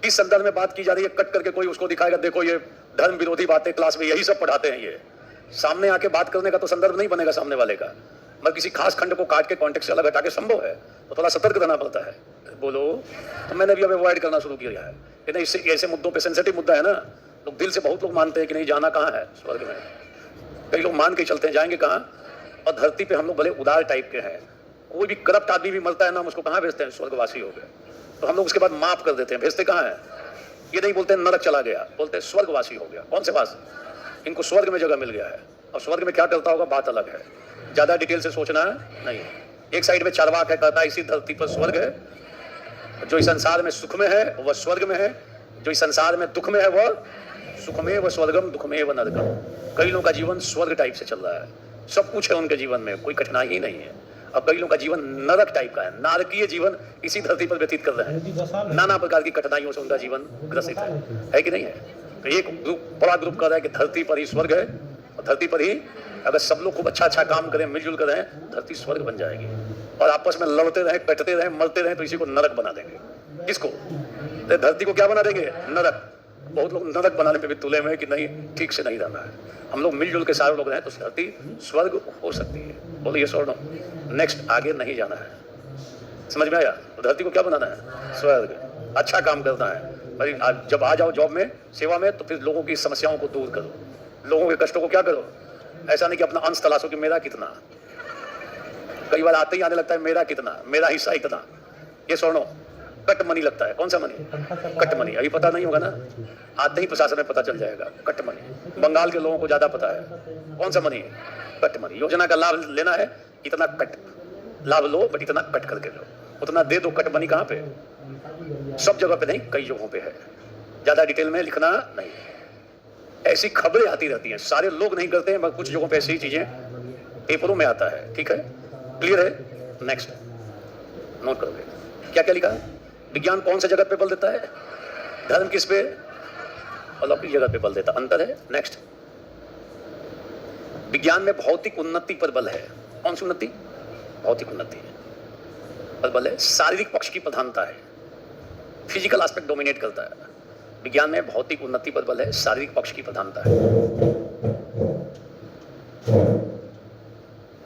A: इस संदर्भ में बात की जा रही है, कट करके कोई उसको दिखाएगा, देखो ये धर्म विरोधी बातें क्लास में यही सब पढ़ाते हैं। ये सामने आके बात करने का तो संदर्भ नहीं बनेगा सामने वाले का, मगर किसी खास खंड को काट के कॉन्टेक्स्ट से अलग हटा के संभव है तो थोड़ा सतर्क रहना पड़ता है। बोलो, तो मैंने भी अब अवॉइड करना शुरू किया है कि नहीं, इससे ऐसे मुद्दों पे सेंसिटिव मुद्दा है ना, लोग दिल से बहुत लोग मानते हैं कि नहीं जाना कहाँ है, स्वर्ग में। कई लोग मान के चलते हैं जाएंगे कहाँ, और धरती पे हम लोग भले उदार टाइप के हैं, कोई भी करप्ट आदमी भी मरता है ना, हम उसको कहाँ भेजते हैं, स्वर्गवासी हो गए, तो हम लोग उसके बाद माफ कर देते हैं। भेजते कहाँ है? ये नहीं बोलते नरक चला गया, बोलते स्वर्गवासी हो गया। कौन से पास? इनको स्वर्ग में जगह मिल गया है। और स्वर्ग में क्या करता होगा बात अलग है, ज्यादा डिटेल से सोचना है नहीं। एक साइड में चारवाक है, कहता है इसी धरती पर स्वर्ग है, जो इस संसार में सुख में है वह स्वर्ग में है, जो इस संसार में दुख में है वह सुख में व स्वर्गम दुख में व नरकम। कई लोगों का जीवन स्वर्ग टाइप से चल रहा है, सब कुछ है उनके जीवन में, कोई कठिनाई ही नहीं है। अब कई लोगों का जीवन नरक टाइप का है, नारकीय जीवन इसी धरती पर व्यतीत कर रहे हैं, नाना प्रकार की कठिनाइयों से उनका जीवन ग्रसित है कि नहीं है? तो एक ग्रुप, बड़ा ग्रुप कर रहा है कि धरती पर ही स्वर्ग है, और धरती पर ही अगर सब लोग खूब अच्छा काम करें, मिलजुल कर रहे, धरती स्वर्ग बन जाएगी। और आपस में लड़ते रहे, कटते रहे, मरते रहे, तो इसी को नरक बना देंगे। किसको? तो धरती को क्या बना देंगे? नरक। बहुत लोग नरक बनाने पे भी तुले में कि नहीं, ठीक से नहीं रहना है, हम लोग मिलजुल के सारे लोग रहें तो धरती स्वर्ग हो सकती है। बोलो ये स्वर्ग, नेक्स्ट आगे नहीं जाना है। समझ में आया? तो धरती को क्या बनाना है? स्वर्ग। अच्छा काम करना है। भाई जब आ जाओ जॉब में, सेवा में, तो फिर लोगों की समस्याओं को दूर करो, लोगों के कष्टों को क्या करो। ऐसा नहीं कि अपना अंश तलाशो कि मेरा कितना। कई बार आते ही आने लगता है मेरा कितना, मेरा हिस्सा इतना। ये सुनो, कट मनी लगता है। कौन सा मनी? Cut money. अभी पता नहीं होगा ना, आते ही प्रशासन में पता चल जाएगा। कट मनी बंगाल के लोगों को ज्यादा पता है। कौन सा मनी? Cut money. योजना का लाभ लेना है, इतना कट लाभ लो, बट इतना कट करके लो, उतना दे दो। कट मनी कहाँ पे? सब जगह पे नहीं, कई जगहों पे है। ज्यादा डिटेल में लिखना नहीं। ऐसी खबरें आती रहती हैं, सारे लोग नहीं करते हैं, मगर कुछ जगहों पे ऐसी चीजें पेपरों में आता है। ठीक है, क्लियर है? नेक्स्ट नोट करोगे क्या क्या लिखा है? विज्ञान कौन सा जगत पे बल देता है? धर्म किस पे? अलौकिक जगत पे बल देता। अंतर है। नेक्स्ट, विज्ञान में भौतिक उन्नति पर बल है। कौन सी उन्नति? भौतिक उन्नति पर बल है। शारीरिक पक्ष की प्रधानता है, फिजिकल एस्पेक्ट डोमिनेट करता है। विज्ञान में भौतिक उन्नति पर बल है, शारीरिक पक्ष की प्रधानता है।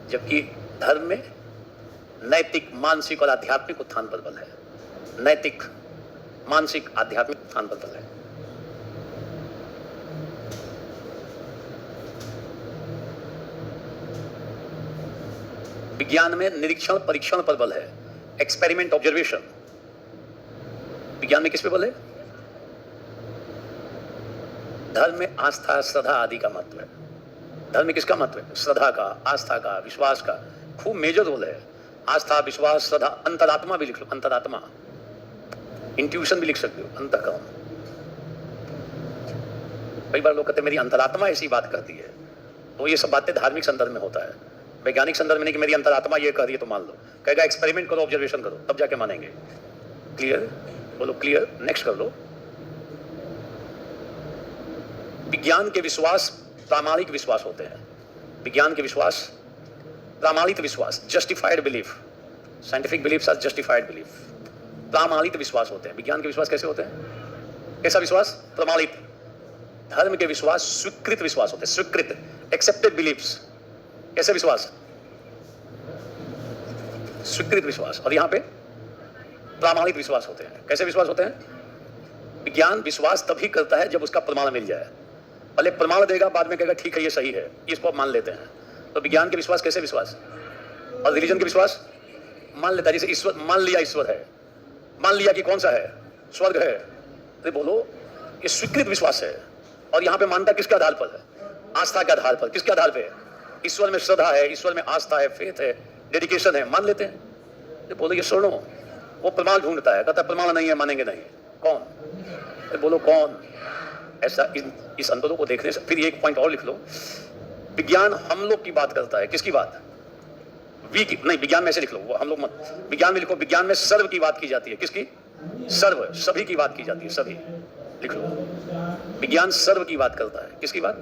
A: जबकि धर्म में नैतिक, मानसिक और आध्यात्मिक उत्थान पर बल है। नैतिक, मानसिक, आध्यात्मिक उत्थान पर बल है। विज्ञान में निरीक्षण परीक्षण पर बल है, एक्सपेरिमेंट ऑब्जर्वेशन। विज्ञान में किस पे बल है? धर्म में आस्था, श्रद्धा आदि का महत्व है। धर्म में किसका महत्व है? श्रद्धा का, आस्था का, विश्वास का खूब मेजर रोल है। आस्था, विश्वास, श्रद्धा, अंतरात्मा भी लिख लो, अंतरात्मा, इंट्यूशन भी लिख सकते हो, अंतःकरण। कई बार लोग कहते हैं मेरी अंतरात्मा ऐसी बात करती है, तो ये सब बातें धार्मिक संदर्भ में होता है, वैज्ञानिक संदर्भ में नहीं कि मेरी अंतरात्मा ये कर रही है तो मान लो। कहेगा एक्सपेरिमेंट करो, ऑब्जर्वेशन करो, तब जाके मानेंगे। क्लियर? बोलो क्लियर। नेक्स्ट कर लो। विज्ञान के विश्वास प्रामाणिक विश्वास होते हैं। विज्ञान के विश्वास प्रामाणिक विश्वास, justified belief. Scientific beliefs are justified belief. प्रामाणिक विश्वास होते हैं। विज्ञान के विश्वास कैसे होते हैं? कैसा विश्वास? प्रमाणित। धर्म के विश्वास स्वीकृत विश्वास होते हैं, स्वीकृत, एक्सेप्टेड बिलीफ्स। कैसे विश्वास? स्वीकृत विश्वास। और यहां पे प्रामाणिक विश्वास होते हैं। कैसे विश्वास होते हैं? विज्ञान विश्वास तभी करता है जब उसका प्रमाण मिल जाए। पहले प्रमाण देगा, बाद में कहेगा ठीक है ये सही है, इसको आप मान लेते हैं। तो विज्ञान के विश्वास कैसे विश्वास? और रिलीजन के विश्वास मान लेता है, जैसे ईश्वर, मान लिया ईश्वर है, मान लिया कि कौन सा है, स्वर्ग है। अरे बोलो, ये स्वीकृत विश्वास है। और यहां पे मानता किसके आधार पर है? आस्था के आधार पर। किसके आधार पे? ईश्वर में श्रद्धा है, ईश्वर में आस्था है, फेथ है, डेडिकेशन है, मान लेते हैं। अरे बोलो, ये सुनो, वो प्रमाण ढूंढता है, कहता प्रमाण नहीं है, मानेंगे नहीं। कौन? अरे बोलो कौन? ऐसा इस अंतरों को देखने से फिर एक पॉइंट और लिख लो। विज्ञान हम लोग की बात करता है। किसकी बात? वी की नहीं, विज्ञान में ऐसे लिख लो, वो हम लोग मत, विज्ञान में लिखो। विज्ञान में सर्व की बात की जाती है। किसकी? सर्व, सभी की बात की जाती है, सभी। लिख लो, विज्ञान सर्व की बात करता है। किसकी बात?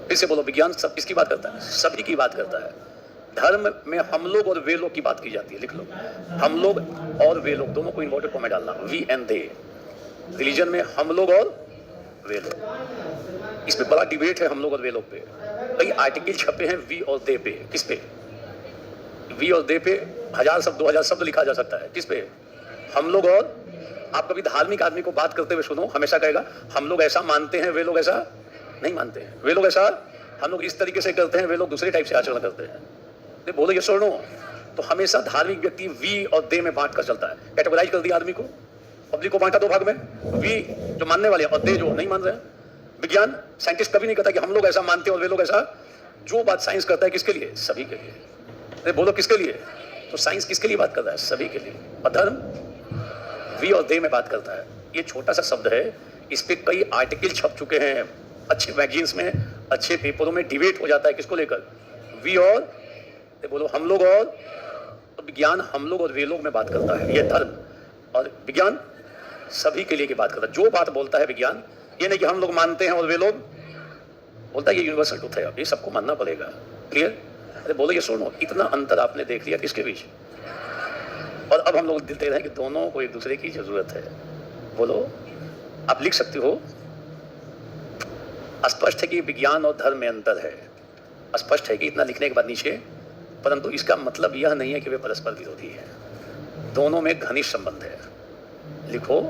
A: फिर से बोलो, विज्ञान सब किसकी बात करता है? सभी की बात करता है। धर्म में हम लोग और वे लोग की बात की जाती है। लिख लो, हम लोग और वे लोग, दोनों को इन्वर्टेड कॉमा डालना, वी एंड दे। रिलीजन में हम लोग और वे लोग, इस पे बड़ा डिबेट है, हम लोग और वे लोग पे। कई आर्टिकल छपे हैं वी और दे पे। किस पे? वी और दे पे 1000 शब्द 2000 शब्द लिखा जा सकता है। किस पे? हम लोग और। आप कभी धार्मिक आदमी को बात करते हुए सुनो, हमेशा कहेगा हम लोग ऐसा मानते हैं, वे लोग ऐसा नहीं मानते हैं। वे लोग ऐसा, हम लोग इस तरीके से करते हैं, वे लोग दूसरे टाइप से आचरण करते हैं। बोलो ये सुनो, तो हमेशा धार्मिक व्यक्ति वी और दे में बांट कर चलता है। कैटेगराइज कर दिया आदमी को, पब्लिक को बांटा दो भाग में, वी जो मानने वाले और दे जो नहीं मान रहे हैं। विज्ञान साइंटिस्ट कभी नहीं कहता कि हम लोग ऐसा मानते हैं और वे लोग ऐसा। जो बात साइंस करता है किसके लिए? सभी के लिए। अरे बोलो किसके लिए? तो साइंस किसके लिए बात करता है? सभी के लिए। और धर्म वी और दे में बात करता है। ये छोटा सा शब्द है, इस पे कई आर्टिकल छप चुके हैं, अच्छे मैगजीन्स में, अच्छे पेपरों में डिबेट हो जाता है। किसको लेकर? वी और बोलो हम लोग और। तो विज्ञान हम लोग और वे लोग में बात करता है, ये धर्म। और विज्ञान सभी के लिए की बात करता है। जो बात बोलता है विज्ञान, ये नहीं कि हम लोग मानते हैं और वे लोग, बोलता है ये यूनिवर्सल ट्रुथ है, ये सबको मानना पड़ेगा। क्लियर? अरे बोलो ये सुनो, इतना अंतर आपने देख लिया किसके बीच? और अब हम लोग दिलते रहे कि दोनों को एक दूसरे की जरूरत है। बोलो, आप लिख सकते हो, स्पष्ट है कि विज्ञान और धर्म में अंतर है। स्पष्ट है कि इतना लिखने के बाद नीचे, परंतु इसका मतलब यह नहीं है कि वे परस्पर विरोधी हैं। दोनों में घनिष्ठ संबंध है। लिखो,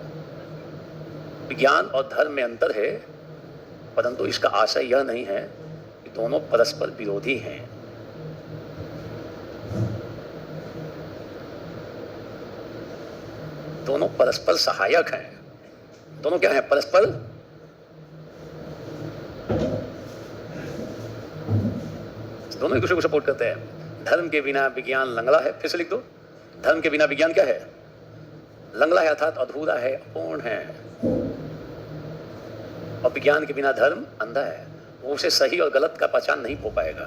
A: विज्ञान और धर्म में अंतर है, परंतु इसका आशय यह नहीं है कि दोनों परस्पर विरोधी हैं। दोनों परस्पर सहायक हैं। दोनों क्या हैं? परस्पर दोनों एक दूसरे को सपोर्ट करते हैं। धर्म के बिना विज्ञान लंगड़ा है। फिर से लिख दो, धर्म के बिना विज्ञान क्या है? लंगड़ा है, अर्थात अधूरा है, अपूर्ण है। और विज्ञान के बिना धर्म अंधा है, वो उसे सही और गलत का पहचान नहीं हो पाएगा।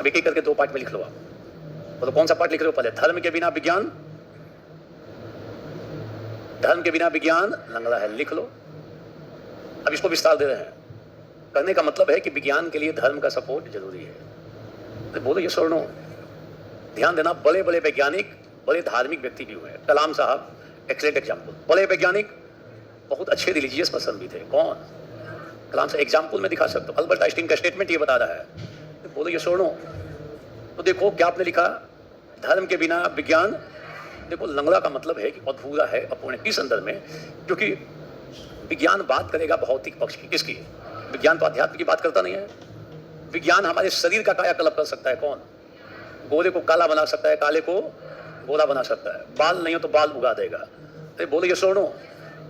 A: अब एक एक करके दो पार्ट में लिख लो आप। तो कौन सा पार्ट लिख रहे हो पहले? धर्म के बिना विज्ञान, धर्म के बिना विज्ञान लंगड़ा है, लिख लो। अब इसको विस्तार दे रहे हैं। कहने का मतलब है कि विज्ञान के लिए धर्म का सपोर्ट जरूरी है। तो बोलो ये सुनो, ध्यान देना, बड़े बड़े वैज्ञानिक, बड़े धार्मिक व्यक्ति भी हुए। कलाम साहब एक्सीलेंट एग्जाम्पल। बड़े वैज्ञानिक, बहुत अच्छे रिलीजियस पर्सन भी थे। कौन? कलाम साहब एग्जाम्पल में दिखा सकते हो। अल्बर्ट आइंस्टीन का स्टेटमेंट ये बता रहा है। तो बोलो ये सुनो, तो देखो क्या आपने लिखा, धर्म के बिना विज्ञान। देखो लंगड़ा का मतलब है कि अधूरा है, अपूर्ण। इस संदर्भ में, क्योंकि विज्ञान बात करेगा भौतिक पक्ष की। किसकी? विज्ञान तो अध्यात्म की बात करता नहीं है। विज्ञान हमारे शरीर का कायाकल्प कर सकता है। कौन? गोरे को काला बना सकता है, काले को गोरा बना सकता है। बाल नहीं हो तो बाल उगा देगा। अरे बोलो ये सुनो,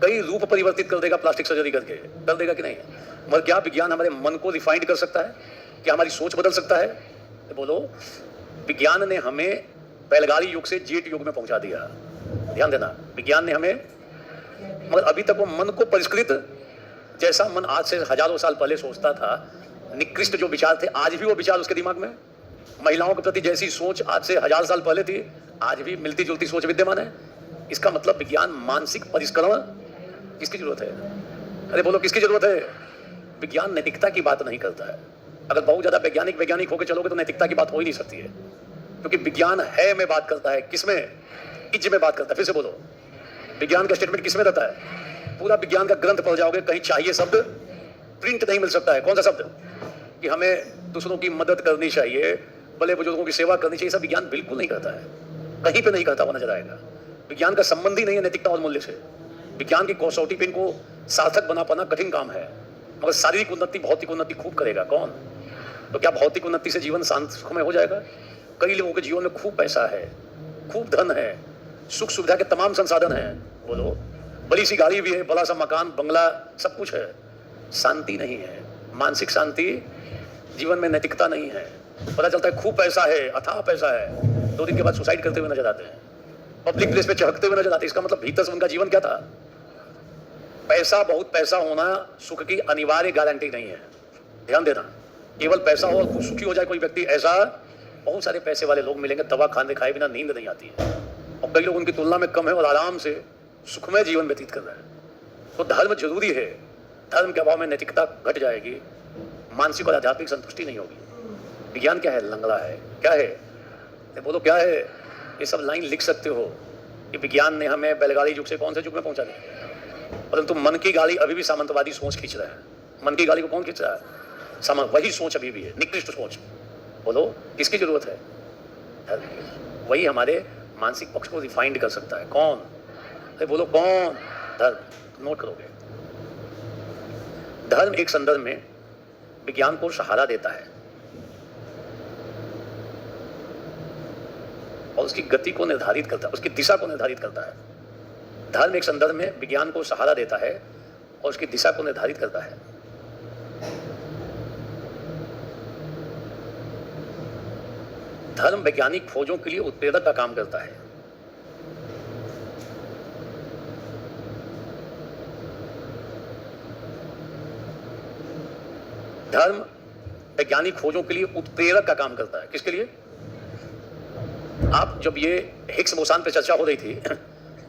A: कई रूप परिवर्तित कर देगा प्लास्टिक सर्जरी करके। कर देगा कि नहीं? मगर क्या विज्ञान हमारे मन को रिफाइंड कर सकता है? क्या हमारी सोच बदल सकता है? तो बोलो, विज्ञान ने हमें बैलगाड़ी युग से जेट युग में पहुंचा दिया। ध्यान देना, विज्ञान ने हमें, मगर अभी तक वो मन को परिष्कृत, जैसा मन आज से हजारों साल पहले सोचता था, निकृष्ट जो विचार थे, आज भी वो विचार उसके दिमाग में। महिलाओं के प्रति जैसी सोच आज से 1000 साल पहले थी, आज भी मिलती जुलती सोच विद्यमान है। इसका मतलब विज्ञान मानसिक परिष्करण किसकी जरूरत है? अरे बोलो किसकी जरूरत है? विज्ञान नैतिकता की बात नहीं करता है। अगर बहुत ज्यादा वैज्ञानिक होकर चलोगे तो नैतिकता की बात हो ही नहीं सकती है, क्योंकि विज्ञान है में बात करता है। किसमें? इज में बात करता है। फिर से बोलो, विज्ञान का स्टेटमेंट किसमें रहता है? पूरा विज्ञान का ग्रंथ पढ़ जाओगे, कहीं चाहिए शब्द प्रिंट नहीं मिल सकता है। कौन सा शब्द? कि हमें दूसरों की मदद करनी चाहिए, बड़े बुजुर्गों की सेवा करनी चाहिए, सब विज्ञान बिल्कुल नहीं करता है। कहीं पे नहीं करता हुआ नजर आएगा। विज्ञान का संबंध ही नहीं है नैतिकता और मूल्य से। विज्ञान की कसौटी पे इनको सार्थक बना पाना कठिन काम है। मगर शारीरिक उन्नति, भौतिक उन्नति खूब करेगा कौन? तो क्या भौतिक उन्नति से जीवन शांत सुखमय हो जाएगा? कई लोगों के जीवन में खूब पैसा है, खूब धन है, सुख सुविधा के तमाम संसाधन हैं, बोलो बड़ी सी गाड़ी भी है, बड़ा सा मकान, बंगला, सब कुछ है, शांति नहीं है, मानसिक शांति, जीवन में नैतिकता नहीं है। पता चलता है खूब पैसा है, अथाह पैसा है, 2 दिन के बाद सुसाइड करते हुए नजर आते हैं, पब्लिक प्लेस पे चहकते हुए नजर आते हैं। इसका मतलब भीतर से उनका जीवन क्या था? पैसा, बहुत पैसा होना सुख की अनिवार्य गारंटी नहीं है, ध्यान देना। केवल पैसा हो और खूब सुखी हो जाए कोई व्यक्ति, ऐसा बहुत सारे पैसे वाले लोग मिलेंगे, दवा खाने खाए बिना नींद नहीं आती है, और कई लोग उनकी तुलना में कम है और आराम से सुखमय जीवन व्यतीत कर रहे हैं। तो धर्म जरूरी है, धर्म के अभाव में नैतिकता घट जाएगी, मानसिक और आध्यात्मिक संतुष्टि नहीं होगी। विज्ञान क्या है? लंगड़ा है। क्या है? बोलो क्या है? ये सब लाइन लिख सकते हो कि विज्ञान ने हमें बैलगाड़ी युग से कौन से युग में पहुंचा दिया, परंतु मन की गाड़ी अभी भी सामंतवादी सोच खींच रहा है। मन की गाड़ी को कौन खींच रहा है? वही सोच अभी भी है, निकृष्ट सोच। बोलो किसकी जरूरत है? धर्म की। वही हमारे मानसिक पक्ष को रिफाइंड कर सकता है। कौन? अरे बोलो कौन? धर्म। नोट करोगे, धर्म एक संदर्भ में विज्ञान को सहारा देता है और उसकी गति को निर्धारित करता है, उसकी दिशा को निर्धारित करता है। धर्म एक संदर्भ में विज्ञान को सहारा देता है और उसकी दिशा को निर्धारित करता है। धर्म वैज्ञानिक खोजों के लिए उत्प्रेरक का काम करता है। धर्म वैज्ञानिक खोजों के लिए उत्प्रेरक का काम करता है। किसके लिए? आप जब ये हिग्स बोसान पे चर्चा हो रही थी,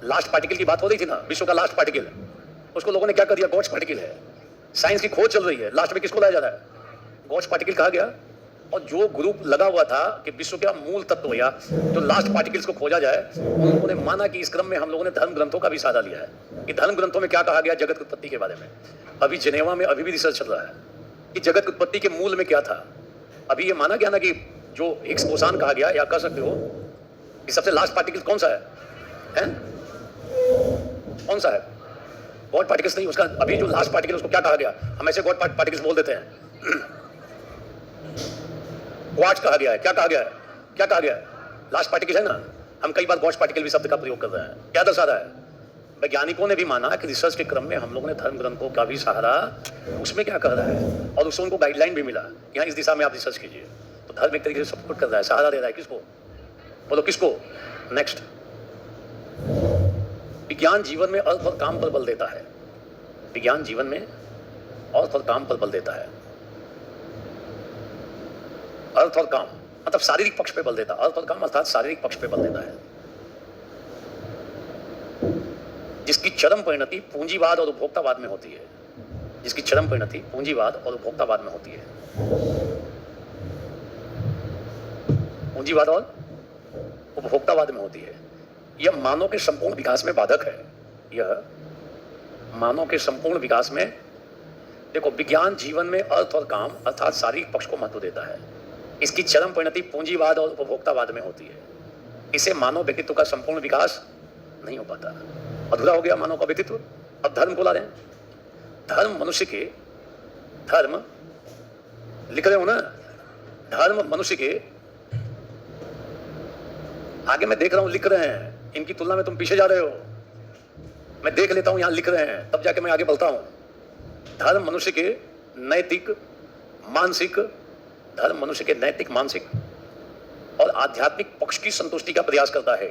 A: लास्ट पार्टिकल की बात हो रही थी ना, विश्व का लास्ट पार्टिकल, उसको लोगों ने क्या कर दिया? गॉड्स पार्टिकल है। साइंस की खोज चल रही है, लास्ट में किसको लाया जा रहा है? गॉड्स पार्टिकल कहा गया। और जो ग्रुप लगा हुआ था कि विश्व का मूल तत्व या जो लास्ट पार्टिकल्स को खोजा जाए, उन लोगों ने माना कि इस क्रम में हम लोगों ने धर्म ग्रंथों का भी सहारा लिया है कि धर्म ग्रंथों में क्या कहा गया जगत की उत्पत्ति के बारे में। अभी जिनेवा में अभी भी रिसर्च चल रहा है कि जगत की उत्पत्ति के मूल में क्या था। अभी ये माना गया ना कि जो हिग्स बोसान कहा गया, या कह सकते हो कि सबसे लास्ट पार्टिकल कौन सा है? कौन सा है? गॉड पार्टिकल्स नहीं, उसका अभी जो लास्ट पार्टिकल उसको क्या कहा गया? हम ऐसे गॉड पार्टिकल्स बोल देते हैं, क्वार्ट्ज कहा गया है। क्या कहा गया है? क्या कहा गया है? लास्ट पार्टिकल है ना। हम कई बार गॉड्स पार्टिकल भी शब्द का प्रयोग कर रहे हैं। क्या दर्शा रहा है? वैज्ञानिकों ने भी माना कि रिसर्च के क्रम में हम लोगों ने धर्म ग्रंथों का भी सहारा, उसमें क्या कह रहा है, और उससे उनको गाइडलाइन भी मिला कि हाँ इस दिशा में आप रिसर्च कीजिए। तो धर्म एक तरीके से सपोर्ट कर रहा है, सहारा दे रहा है। किसको? बोलो किसको? नेक्स्ट, विज्ञान जीवन में अर्थ और काम पर बल देता है। विज्ञान जीवन में अर्थ और काम पर बल देता है। अर्थ और काम मतलब शारीरिक पक्ष पे बल देता है। अर्थ और काम अर्थात शारीरिक पक्ष पे बल देता है, जिसकी चरम परिणति पूंजीवाद और उपभोक्तावाद में होती है। जिसकी चरम परिणति पूंजीवाद और उपभोक्तावाद में होती है। पूंजीवाद और उपभोक्तावाद में होती है। यह मानव के संपूर्ण विकास में बाधक है। यह मानव के संपूर्ण विकास में, देखो विज्ञान जीवन में अर्थ और काम अर्थात शारीरिक पक्ष को महत्व देता है। इसकी चरम परिणति पूंजीवाद और उपभोक्तावाद में होती है। इसे मानव व्यक्तित्व का संपूर्ण विकास नहीं हो पाता, अधूरा हो गया मानव का व्यक्तित्व। अब धर्म को ला रहे हैं। धर्म मनुष्य के, धर्म लिख रहे हो ना, धर्म मनुष्य के, आगे मैं देख रहा हूं लिख रहे हैं, इनकी तुलना में तुम पीछे जा रहे हो। मैं देख लेता हूं यहां लिख रहे हैं, तब जाके मैं आगे बढ़ता हूं। धर्म मनुष्य के नैतिक, मानसिक, धर्म मनुष्य के नैतिक, मानसिक और आध्यात्मिक पक्ष की संतुष्टि का प्रयास करता है।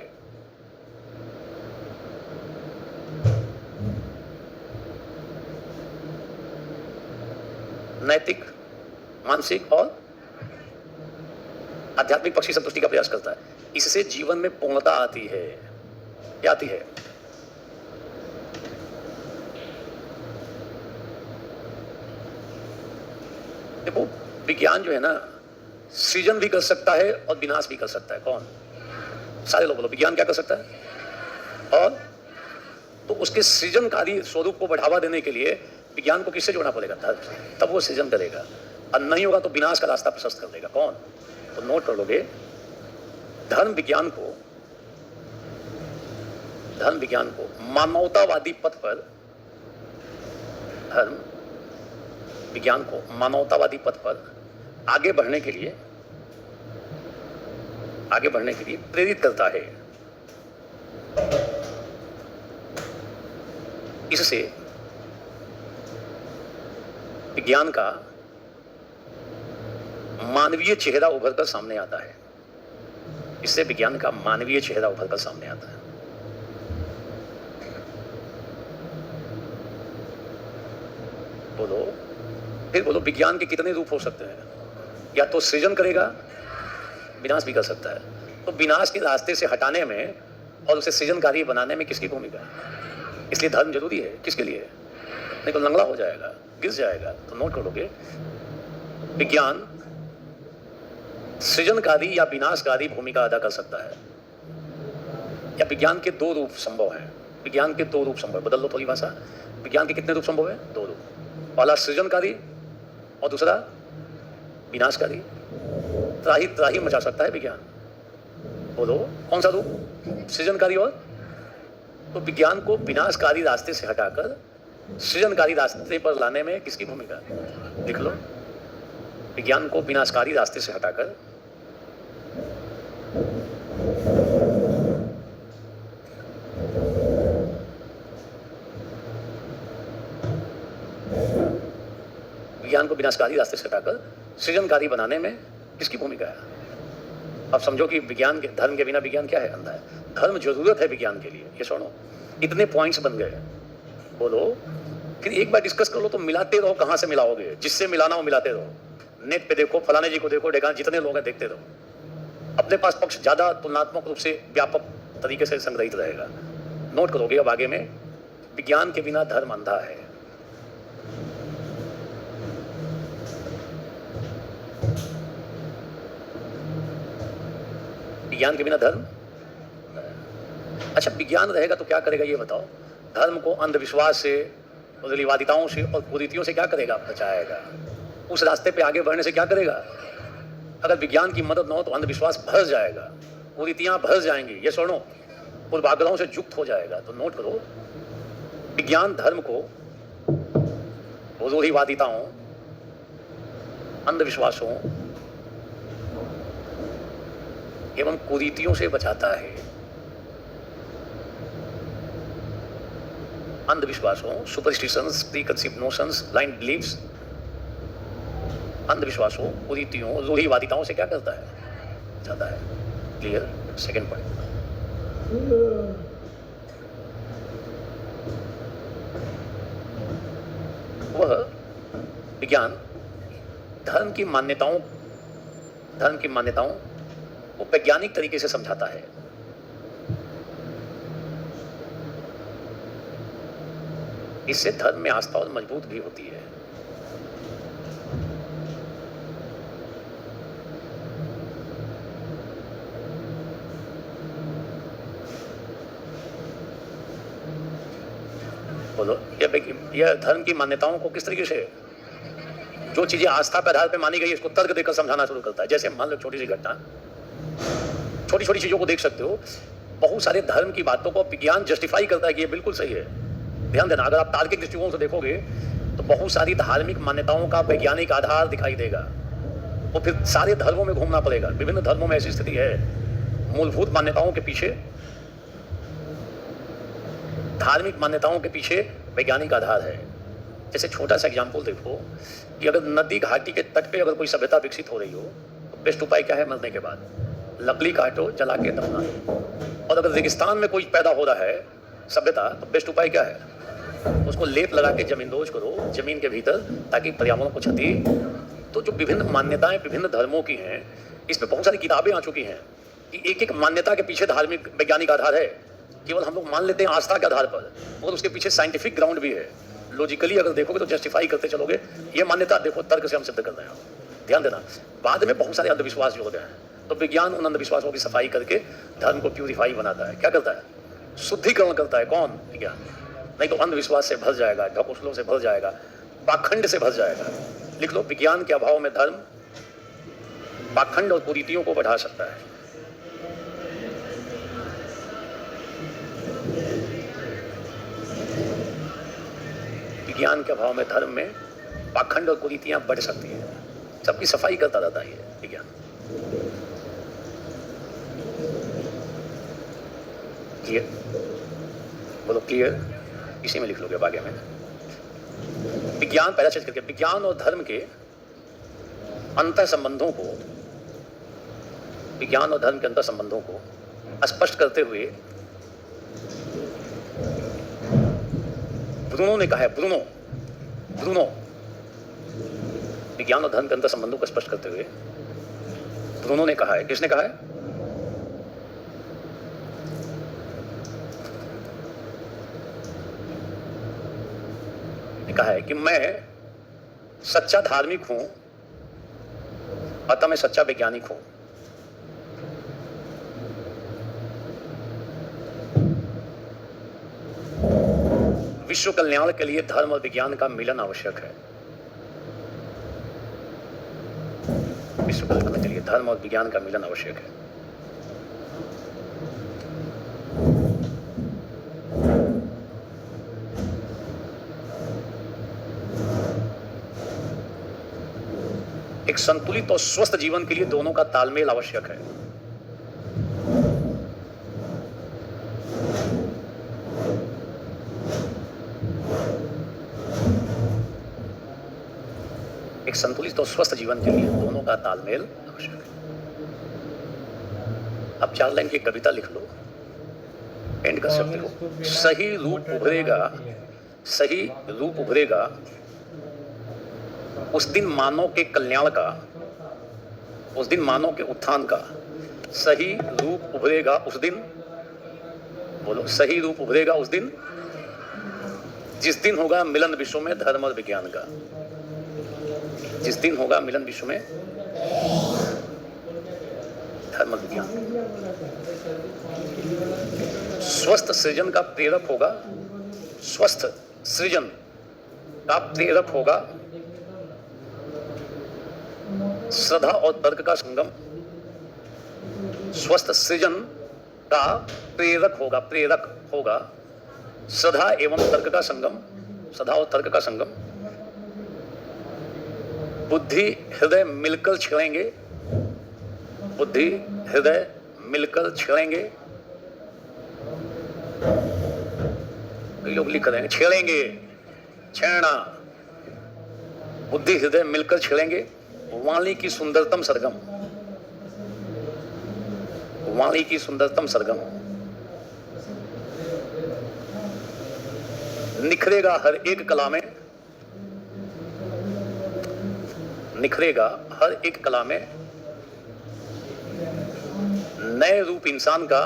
A: नैतिक, मानसिक और आध्यात्मिक पक्ष की संतुष्टि का प्रयास करता है। इससे जीवन में पूर्णता आती है। क्या आती है? देखो विज्ञान जो है ना, सृजन भी कर सकता है और विनाश भी कर सकता है। कौन? सारे लोग बोलो विज्ञान क्या कर सकता है? और तो उसके सृजनकारी स्वरूप को बढ़ावा देने के लिए विज्ञान को किससे जोड़ना पड़ेगा? धर्म से, तब वो सृजन करेगा। और नहीं होगा तो विनाश का रास्ता प्रशस्त कर देगा। कौन? तो नोट कर लोगे, धर्म विज्ञान को मानवतावादी पथ पर, धर्म विज्ञान को मानवतावादी पथ पर आगे बढ़ने के लिए प्रेरित करता है। इससे विज्ञान का मानवीय चेहरा उभरकर सामने आता है। इससे विज्ञान का मानवीय चेहरा उभरकर सामने आता है। बोलो, फिर बोलो, विज्ञान के कितने रूप हो सकते हैं? या तो सृजन करेगा, विनाश भी कर सकता है। तो विनाश के रास्ते से हटाने में और उसे सृजनकारी बनाने में किसकी भूमिका है? इसलिए धर्म जरूरी है। किसके लिए? नहीं तो लंगड़ा हो जाएगा, गिर जाएगा। तो नोट करोगे, विज्ञान सृजनकारी या विनाशकारी भूमिका अदा कर सकता है। या विज्ञान के दो रूप संभव हैं। विज्ञान के दो रूप संभव, बदल लो थोड़ी भाषा। विज्ञान के कितने रूप संभव है? दो रूप। पहला सृजनकारी और दूसरा विनाशकारी। त्राही त्राही मचा सकता है विज्ञान। बोलो, कौन सा रूप? सृजनकारी और। तो विज्ञान को विनाशकारी रास्ते से हटाकर सृजनकारी रास्ते पर लाने में किसकी भूमिका? लिख लो, विज्ञान को विनाशकारी रास्ते से हटाकर सृजनकारी बनाने में किसकी भूमिका है? अब समझो कि विज्ञान के, धर्म के बिना विज्ञान क्या है? अंधा है। धर्म जरूरत है विज्ञान के लिए। ये सुनो, इतने पॉइंट्स बन गए। बोलो, फिर एक बार डिस्कस कर लो। तो मिलाते रहो। कहां से मिलाओगे? जिससे मिलाना हो मिलाते रहो। नेट पे देखो, फलाने जी को देखो, डेगा, जितने लोग हैं देखते रहो। अपने पास पक्ष ज्यादा तुलनात्मक रूप से व्यापक तरीके से संग्रहित रहेगा। नोट करोगे अब आगे में, विज्ञान के बिना धर्म अंधा है। विज्ञान के बिना धर्म। अच्छा, विज्ञान रहेगा तो क्या करेगा ये बताओ? धर्म को अंधविश्वास से, रूढ़िवादिताओं से और कुरीतियों से क्या करेगा? बचाएगा। उस रास्ते पे आगे बढ़ने से क्या करेगा? अगर विज्ञान की मदद न हो तो अंधविश्वास भर जाएगा, कुरीतियां भर जाएंगी, ये सुनो, पूर्वाग्रहों से युक्त हो जाएगा। तो नोट करो, विज्ञान धर्म को रूढ़िवादिताओं, अंधविश्वासों एवं कुरीतियों से बचाता है। अंधविश्वासों, superstitions, preconceived notions, blind beliefs, अंधविश्वासों, कुरीतियों, रूढ़िवादिताओं से क्या करता है? बचाता है। क्लियर? सेकंड पॉइंट, वह विज्ञान धर्म की मान्यताओं को वैज्ञानिक तरीके से समझाता है। इससे धर्म में आस्था और मजबूत भी होती है। बोलो, यह धर्म की मान्यताओं को किस तरीके से, जो चीजें आस्था के आधार पर मानी गई, इसको तर्क देकर समझाना शुरू करता है। जैसे मान लो छोटी सी घटना, छोटी छोटी चीजों को देख सकते हो। बहुत सारे धर्म की बातों को विज्ञान जस्टिफाई करता है कि ये बिल्कुल सही है। ध्यान देना, अगर आप तार्किक दृष्टिकोण से देखोगे तो बहुत सारी धार्मिक मान्यताओं का वैज्ञानिक आधार दिखाई देगा। वो फिर सारे धर्मों में घूमना पड़ेगा। विभिन्न धर्मों में ऐसी स्थिति है, मूलभूत मान्यताओं के पीछे, धार्मिक मान्यताओं के पीछे वैज्ञानिक आधार है। जैसे छोटा सा एग्जाम्पल देखो कि अगर नदी घाटी के तट पे अगर कोई सभ्यता विकसित हो रही हो तो बेस्ट उपाय क्या है? मरने के बाद लकड़ी काटो, जला के दफना दो। और अगर रेगिस्तान में कोई पैदा हो रहा है सभ्यता, तो बेस्ट उपाय क्या है? उसको लेप लगा के जमींदोज करो जमीन के भीतर, ताकि पर्यावरण को क्षति। तो जो विभिन्न मान्यताएं विभिन्न धर्मों की हैं, इस पे बहुत सारी किताबें आ चुकी हैं कि एक एक मान्यता के पीछे धार्मिक वैज्ञानिक आधार है। केवल हम लोग मान लेते हैं आस्था के आधार पर, और उसके पीछे साइंटिफिक ग्राउंड भी है। लॉजिकली अगर देखोगे तो जस्टिफाई करते चलोगे, ये मान्यता देखो तर्क से हम सिद्ध कर रहे हैं। ध्यान देना, बाद में बहुत सारे अंधविश्वास जोड़ गए हैं। तो विज्ञान उन अंधविश्वासों की सफाई करके धर्म को प्यूरिफाई बनाता है। क्या करता है? शुद्धिकरण करता है। कौन? विज्ञान। नहीं तो अंधविश्वास से भर जाएगा, ढकोसलों से भर जाएगा, पाखंड से भर जाएगा। लिख लो, विज्ञान के अभाव में धर्म पाखंड और कुरीतियों को बढ़ा सकता है। विज्ञान के अभाव में धर्म में पाखंड और कुरीतियां बढ़ सकती हैं। सबकी सफाई करता रहता है ये विज्ञान। क्लियर? बोलो क्लियर? इसी में लिख लोगे आगे में। विज्ञान पहला चीज करके विज्ञान और धर्म के अंतर संबंधों को, विज्ञान और धर्म के अंतर संबंधों को स्पष्ट करते हुए ब्रूनो ने कहा है, ब्रूनो विज्ञान और धर्म के अंतर संबंधों को स्पष्ट करते हुए ब्रूनो ने कहा है, किसने कहा है? कहा है कि मैं सच्चा धार्मिक हूं, अतः मैं सच्चा वैज्ञानिक हूं। विश्व कल्याण के लिए धर्म और विज्ञान का मिलन आवश्यक है। विश्व कल्याण के लिए धर्म और विज्ञान का मिलन आवश्यक है। एक संतुलित और स्वस्थ जीवन के लिए दोनों का तालमेल आवश्यक है। एक संतुलित और स्वस्थ जीवन के लिए दोनों का तालमेल आवश्यक है। अब 4 लाइन की कविता लिख लो, एंड कर सकते हो। सही रूप उभरेगा उस दिन मानव के कल्याण का, उस दिन मानव के उत्थान का। सही रूप उभरेगा उस दिन, बोलो सही रूप उभरेगा उस दिन, जिस दिन होगा मिलन विश्व में धर्म और विज्ञान का। जिस दिन होगा मिलन विश्व में धर्म और विज्ञान। स्वस्थ सृजन का प्रेरक होगा, स्वस्थ सृजन का प्रेरक होगा श्रद्धा और तर्क का संगम। स्वस्थ सृजन का प्रेरक होगा श्रद्धा एवं तर्क का संगम, श्रद्धा और तर्क का संगम। बुद्धि हृदय मिलकर छेड़ेंगे, बुद्धि हृदय मिलकर छेड़ेंगे। कई लोग लिख रहे हैं छेड़ेंगे, छेड़ना। बुद्धि हृदय मिलकर छेड़ेंगे। वाणी की सुंदरतम सरगम, वाणी की सुंदरतम सरगम। निखरेगा हर एक कला में, निखरेगा हर एक कला में नए रूप इंसान का।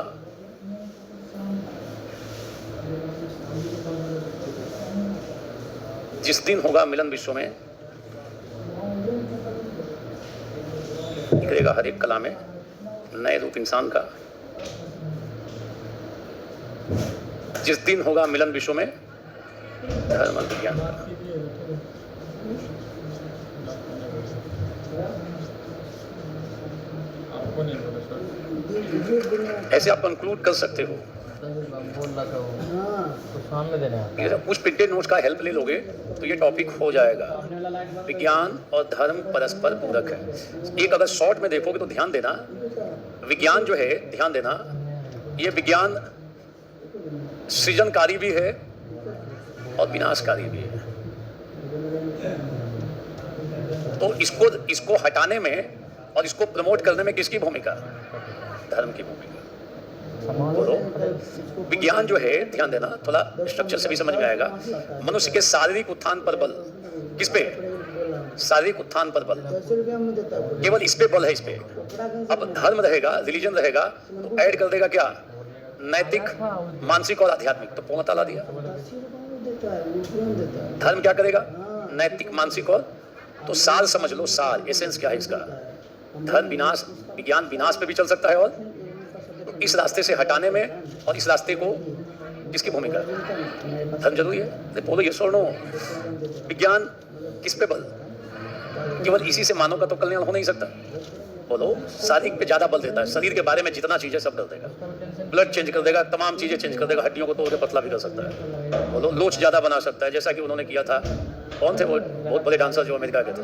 A: जिस दिन होगा मिलन विश्व में, निखरेगा हर एक कला में नए रूप इंसान का। जिस दिन होगा मिलन विश्व में धर्म और विज्ञान का। ऐसे आप कंक्लूड कर सकते हो। कुछ प्रिंटेड नोट्स का हेल्प ले लोगे तो ये टॉपिक हो जाएगा। विज्ञान और धर्म परस्पर पूरक है। एक अगर शॉर्ट में देखोगे तो ध्यान देना, विज्ञान जो है, ध्यान देना, ये विज्ञान सृजनकारी भी है और विनाशकारी भी है। तो इसको हटाने में और इसको प्रमोट करने में किसकी भूमिका? धर्म की भूमिका। बोलो विज्ञान जो है, ध्यान देना, थोड़ा स्ट्रक्चर से भी समझ में आएगा। मनुष्य के शारीरिक उत्थान पर बल, किस पे? शारीरिक उत्थान पर बल, केवल इस पे बल है, इस पे। अब धर्म रहेगा, रिलीजन रहेगा तो ऐड कर देगा क्या? नैतिक, मानसिक और आध्यात्मिक। तो पूर्णता ला दिया। धर्म क्या करेगा? नैतिक, मानसिक और, तो सार समझ लो, सार एसेंस क्या है इसका? धर्म विनाश, विज्ञान विनाश पे भी चल सकता है, और तो इस रास्ते से हटाने में और इस रास्ते को किसकी भूमिका? धर्म जरूरी है। बोलो ये सुनो, विज्ञान किस पे बल? केवल इसी से मानव का तो कल्याण हो नहीं सकता। बोलो शारीरिक पे ज्यादा बल देता है। शरीर के बारे में जितना चीजें सब कर देगा, ब्लड चेंज कर देगा, तमाम चीजें चेंज कर देगा, हड्डियों को तोड़ के पतला भी कर सकता है। बोलो लोच ज्यादा बना सकता है, जैसा कि उन्होंने किया था कौन थे वो बहुत बड़े डांसर जो अमेरिका के थे?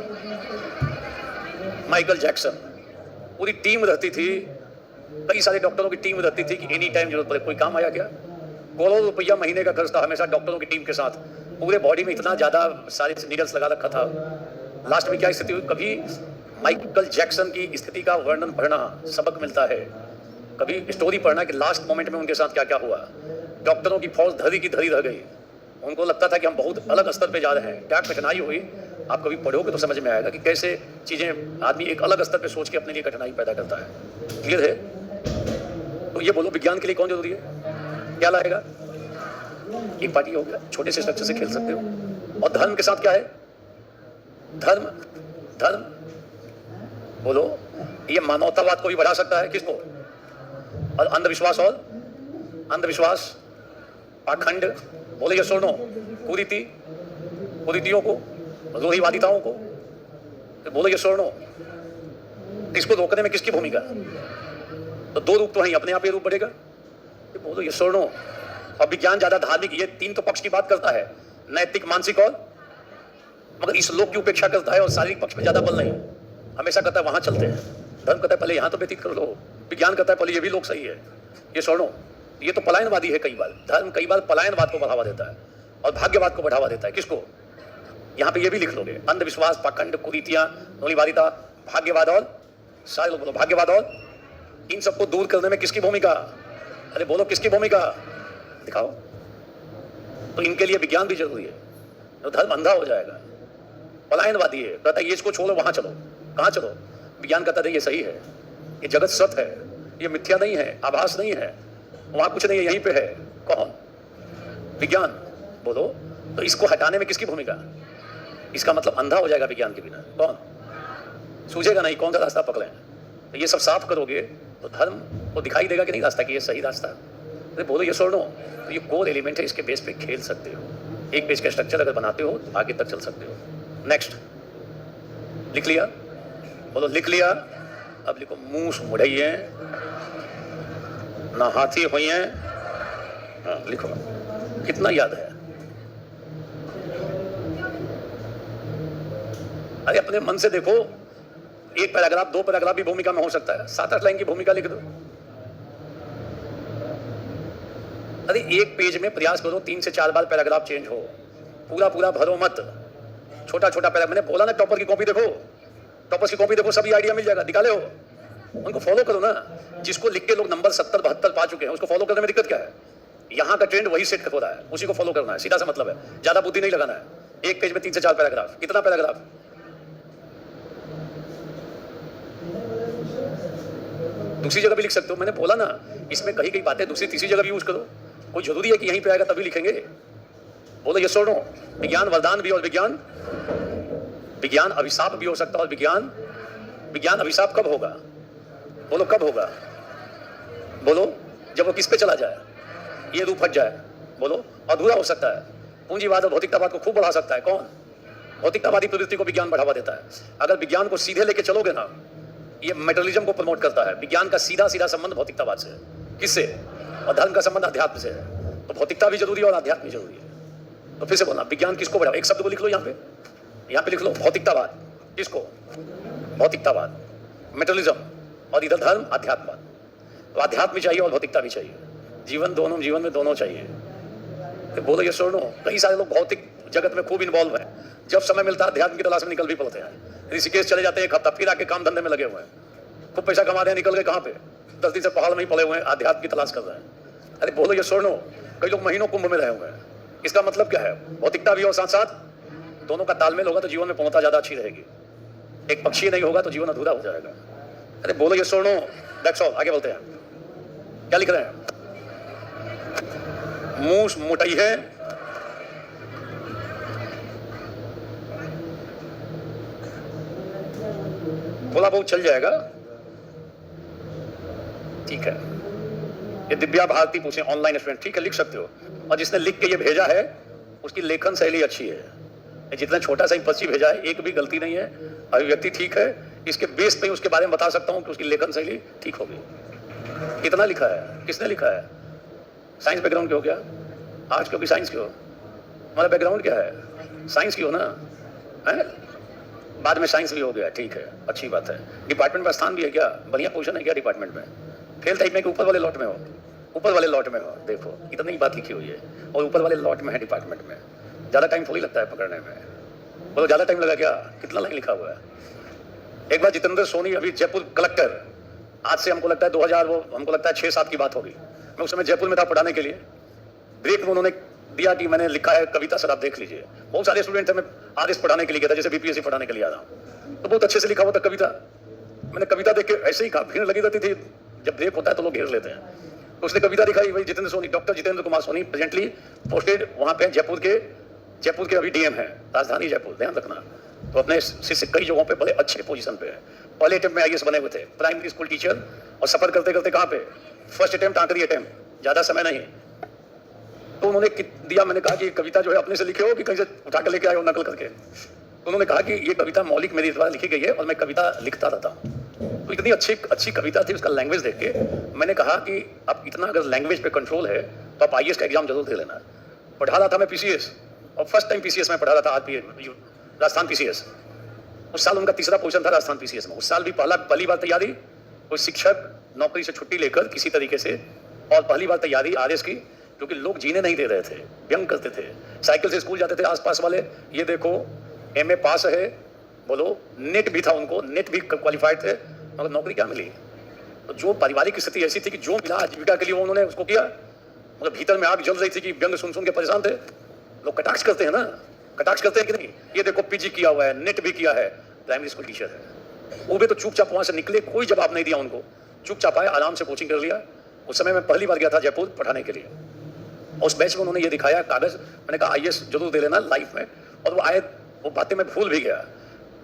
A: Michael Jackson. पूरी टीम रहती थी, कई सारे डॉक्टरों की टीम रहती थी कि एनी टाइम जरूरत पड़े। कोई काम आया क्या? करोड़ों रुपया महीने का खर्च था हमेशा डॉक्टरों की टीम के साथ। पूरे बॉडी में इतना ज्यादा सारे नीडल्स लगा रखा था। लास्ट में क्या स्थिति हुई? कभी माइकल जैक्सन की स्थिति का वर्णन पढ़ना, सबक मिलता है। कभी स्टोरी पढ़ना कि लास्ट मोमेंट में उनके साथ क्या क्या हुआ। डॉक्टरों की फौज धरी की धरी रह गई। उनको लगता था कि हम बहुत अलग स्तर पे जा रहे हैं। क्या कठिनाई हुई, आप कभी पढ़ोगे तो समझ में आएगा कि कैसे चीजें आदमी एक अलग स्तर पे सोच के अपने लिए कठिनाई पैदा करता है। क्लियर है? तो ये बोलो, विज्ञान के लिए कौन जरूरी है? क्या लाएगा? एक पार्टी हो गया, छोटे से स्ट्रक्चर से खेल सकते हो। और धर्म के साथ क्या है? धर्म, धर्म बोलो, ये मानवतावाद को भी बढ़ा सकता है। किसको? और अंधविश्वास, और अंधविश्वास, पाखंड, बोले ये सुनो, कुरीति, कुरीतियों को, रूढ़िवादिताओं को, तो बोले ये सुनो, इसको रोकने में किसकी भूमिका? तो दो रूप तो है, अपने आप ये रूप बढ़ेगा। तो बोलो ये सुनो। और विज्ञान ज्यादा धार्मिक, ये तीन तो पक्ष की बात करता है, नैतिक, मानसिक और, मगर इस लोक की उपेक्षा करता है और शारीरिक पक्ष में ज्यादा बल नहीं। हमेशा कहता है वहां चलते हैं। धर्म कहता है पहले यहां तो व्यतीत कर लो। विज्ञान कहता है पहले ये भी लोग सही है। ये सुनो, ये तो पलायनवादी है। कई बार धर्म कई बार पलायनवाद को बढ़ावा देता है और भाग्यवाद को बढ़ावा देता है। किसको? यहाँ पे ये भी लिख लोगे, अंधविश्वास, पाखंड, कुरीतियां, रूढ़िवादिता, भाग्यवाद और, सारे लोग बोलो भाग्यवाद, और इन सबको दूर करने में किसकी भूमिका? अरे बोलो किसकी भूमिका? दिखाओ। तो इनके लिए विज्ञान भी जरूरी है। तो धर्म अंधा हो जाएगा। पलायनवादी है, कहता है ये इसको छोड़ो, वहां चलो। कहां चलो? विज्ञान कहता है ये सही है, ये जगत सत्य है, ये मिथ्या नहीं है, आभास नहीं है, वहां कुछ नहीं है, यहीं पे है। कौन? विज्ञान। बोलो, तो इसको हटाने में किसकी भूमिका? इसका मतलब अंधा हो जाएगा विज्ञान के बिना। कौन? सूझेगा नहीं कौन सा रास्ता पकड़े। तो ये सब साफ करोगे तो धर्म को दिखाई देगा कि नहीं रास्ता, कि ये सही रास्ता। अरे बोलो ये सुनो, तो ये कोर एलिमेंट है, इसके बेस पे खेल सकते हो। एक पेज का स्ट्रक्चर अगर बनाते हो तो आगे तक चल सकते हो। नेक्स्ट, लिख लिया? बोलो लिख लिया। अब लिखो, मूस मुढ़इये ना हाथी हुई है। हाँ, लिखो। कितना याद है? अरे अपने मन से देखो, एक पैराग्राफ, दो पैराग्राफ भी भूमिका में हो सकता है। 7-8 लाइन की भूमिका लिख दो। अरे एक पेज में प्रयास करो 3 से 4 बार पैराग्राफ चेंज हो। पूरा पूरा भरो मत, छोटा छोटा पैराग्राफ। मैंने बोला ना, टॉपर की कॉपी देखो, टॉपर्स की कॉपी देखो, सभी आइडिया मिल जाएगा। निकाले हो, उनको फॉलो करो ना। जिसको लिख के लोग नंबर 70-72 पा चुके हैं, उसको फॉलो करने में दिक्कत क्या है? यहाँ का ट्रेंड वही सेट हो रहा है, उसी को फॉलो करना है। सीधा सा मतलब है, ज्यादा बुद्धि नहीं लगाना है। एक पेज में 3 से 4 पैराग्राफ। कितना पैराग्राफ? दूसरी जगह भी लिख सकते हो। मैंने बोला ना, इसमें कही गई बातें दूसरी तीसरी जगह भी यूज करो। कोई जरूरी है कि यहीं पे आएगा तभी लिखेंगे? बोलो ये सुनो, विज्ञान वरदान भी और विज्ञान अभिशाप भी हो सकता है। और विज्ञान अभिशाप कब होगा? बोलो कब होगा? बोलो जब वो किस पे चला जाए, ये रूप हट जाए। बोलो अधूरा हो सकता है। पूंजीवाद और भौतिकतावाद को खूब बढ़ा सकता है। कौन? भौतिकतावादी प्रवृत्ति को विज्ञान बढ़ावा देता है। अगर विज्ञान को सीधे लेके चलोगे ना, ये मेटलिज्म को प्रमोट करता है। विज्ञान का सीधा सीधा संबंध भौतिकतावाद से है। किससे? और धर्म का संबंध अध्यात्म से है। तो भौतिकता भी जरूरी है और अध्यात्म भी जरूरी है। तो फिर से बोलना, विज्ञान किसको बढ़ावा? एक शब्द को लिख लो यहाँ पे लिख लो, भौतिकतावाद। किसको? भौतिकतावाद, मेटलिज्म, और इधर धर्म, अध्यात्मवाद। तो अध्यात्म भी चाहिए और भौतिकता भी चाहिए। जीवन में दोनों चाहिए। तो बोलो ये सुनो, कई सारे लोग भौतिक जगत में खूब इन्वॉल्व हैं, जब समय मिलता है अध्यात्म की तलाश में निकल भी पड़ते हैं। ऋषिकेश चले जाते हैं 1 हफ्ता, फिर आके काम धंधे में लगे हुए हैं, खूब पैसा कमा रहे हैं, निकल गए कहाँ पे? 10 दिन से पहाड़ में ही पड़े हुए हैं, अध्यात्म की तलाश कर रहे हैं। अरे बोलो ये सुनो, कई लोग महीनों कुंभ में रहे हुए हैं। इसका मतलब क्या है? भौतिकता भी और साथ साथ दोनों का तालमेल होगा तो जीवन में पूर्णता ज्यादा अच्छी रहेगी। एक पक्षी नहीं होगा तो जीवन अधूरा हो जाएगा। अरे बोलो ये सुनो, दैट्स ऑल। आगे बोलते हैं, क्या लिख रहे हैं? मूस मोटाई है, थोड़ा बहुत चल जाएगा, ठीक है। ये दिव्या भारती पूछे, ऑनलाइन स्टूडेंट, ठीक है लिख सकते हो। और जिसने लिख के ये भेजा है उसकी लेखन शैली अच्छी है। जितना छोटा सा ही पर्ची भेजा है, एक भी गलती नहीं है, अभिव्यक्ति ठीक है। इसके बेस पे उसके बारे में बता सकता हूं कि उसकी लेखन शैली ठीक होगी। कितना लिखा है? किसने लिखा है? साइंस बैकग्राउंड के हो क्या? आर्ट्स क्यों कि साइंस क्यों? हमारा बैकग्राउंड क्या है? साइंस की हो ना, है? बाद में साइंस भी हो गया, ठीक है, अच्छी बात है। डिपार्टमेंट में स्थान भी है क्या? बढ़िया पोजीशन है क्या डिपार्टमेंट में? फेल टाइप में कि ऊपर वाले लॉट में हो? ऊपर वाले लॉट में हो। देखो इतनी बात लिखी हुई है और ऊपर वाले लॉट में है डिपार्टमेंट में। ज़्यादा टाइम थोड़ी लगता है पकड़ने में। बोलो ज़्यादा टाइम लगा क्या? कितना लाइन लिखा हुआ है? एक बार जितेंद्र सोनी अभी जयपुर कलेक्टर, आज से हमको लगता है 2000 वो हमको लगता है 6-7 की बात होगी। मैं उस समय जयपुर में था पढ़ाने के लिए। ब्रेक में उन्होंने दिया कि मैंने लिखा है कविता, सर आप देख लीजिए। बहुत सारे स्टूडेंट थे, मैं आदेश पढ़ाने के लिए गया था, जैसे बीपीएससी पढ़ाने के लिए आ रहा हूँ, तो बहुत अच्छे से लिखा हुआ था कविता। मैंने कविता देख के ऐसे ही भीड़ लगी रहती थी, जब ब्रेक होता है तो लोग घेर लेते हैं। तो उसने कविता दिखाई, वही Jitendra Soni, doctor Jitendra Kumar Soni, presently posted वहाँ पे जयपुर के अभी डीएम है, राजधानी जयपुर, ध्यान रखना। तो अपने शिष्य कई जगहों पे बड़े अच्छे पोजीशन पे है। पहले अटेम्प्ट में आईएएस बने हुए थे, प्राइमरी स्कूल टीचर, और सफर करते करते कहाँ पे? फर्स्ट अटेम्प्ट, आखिरी अटेम्प्ट, ज़्यादा समय नहीं। तो उन्होंने दिया, मैंने कहा कि कविता जो है अपने से लिखे हो कि कहीं से उठा कर लेके आए हो नकल करके? तो उन्होंने कहा कि ये कविता मौलिक मेरी द्वारा लिखी गई है और मैं कविता लिखता रहता हूँ। तो इतनी अच्छी कविता थी, उसका लैंग्वेज देख के मैंने कहा कि अब इतना अगर लैंग्वेज पे कंट्रोल है तो आप आईएएस का एग्जाम जरूर दे लेना। पढ़ा रहा था मैं पीसीएस, और फर्स्ट टाइम पीसीएस में पढ़ा रहा था, राजस्थान पीसीएस। उस साल उनका तीसरा पोजीशन था राजस्थान पीसीएस में। उस साल भी पहली बार तैयारी, कोई शिक्षक नौकरी से छुट्टी लेकर किसी तरीके से, और पहली बार तैयारी आरएस की, क्योंकि लोग जीने नहीं दे रहे थे, व्यंग करते थे, साइकिल से स्कूल जाते थे आसपास वाले, ये देखो एमए पास है, बोलो नेट भी था उनको, नेट भी क्वालिफाइड थे, मगर नौकरी क्या मिली? तो जो पारिवारिक स्थिति ऐसी थी कि जो मिला आजीविका के लिए वो उन्होंने उसको किया, मगर भीतर में आग जल रही थी कि व्यंग सुन के परेशान थे। लोग कटाक्ष करते हैं ना, कटाक्ष करते हैं कि नहीं? ये देखो पीजी किया हुआ है, नेट भी किया है, प्राइमरी स्कूल टीचर है। वो भी तो चुपचाप वहां से निकले, कोई जवाब नहीं दिया उनको, चुपचाप आए, आराम से कोचिंग कर लिया। उस समय मैं पहली बार गया था जयपुर पढ़ाने के लिए। उस बैच में उन्होंने ये दिखाया कागज, मैंने कहा आईएएस जरूर दे लेना लाइफ में, और वो आए, वो बातें मैं भूल भी गया।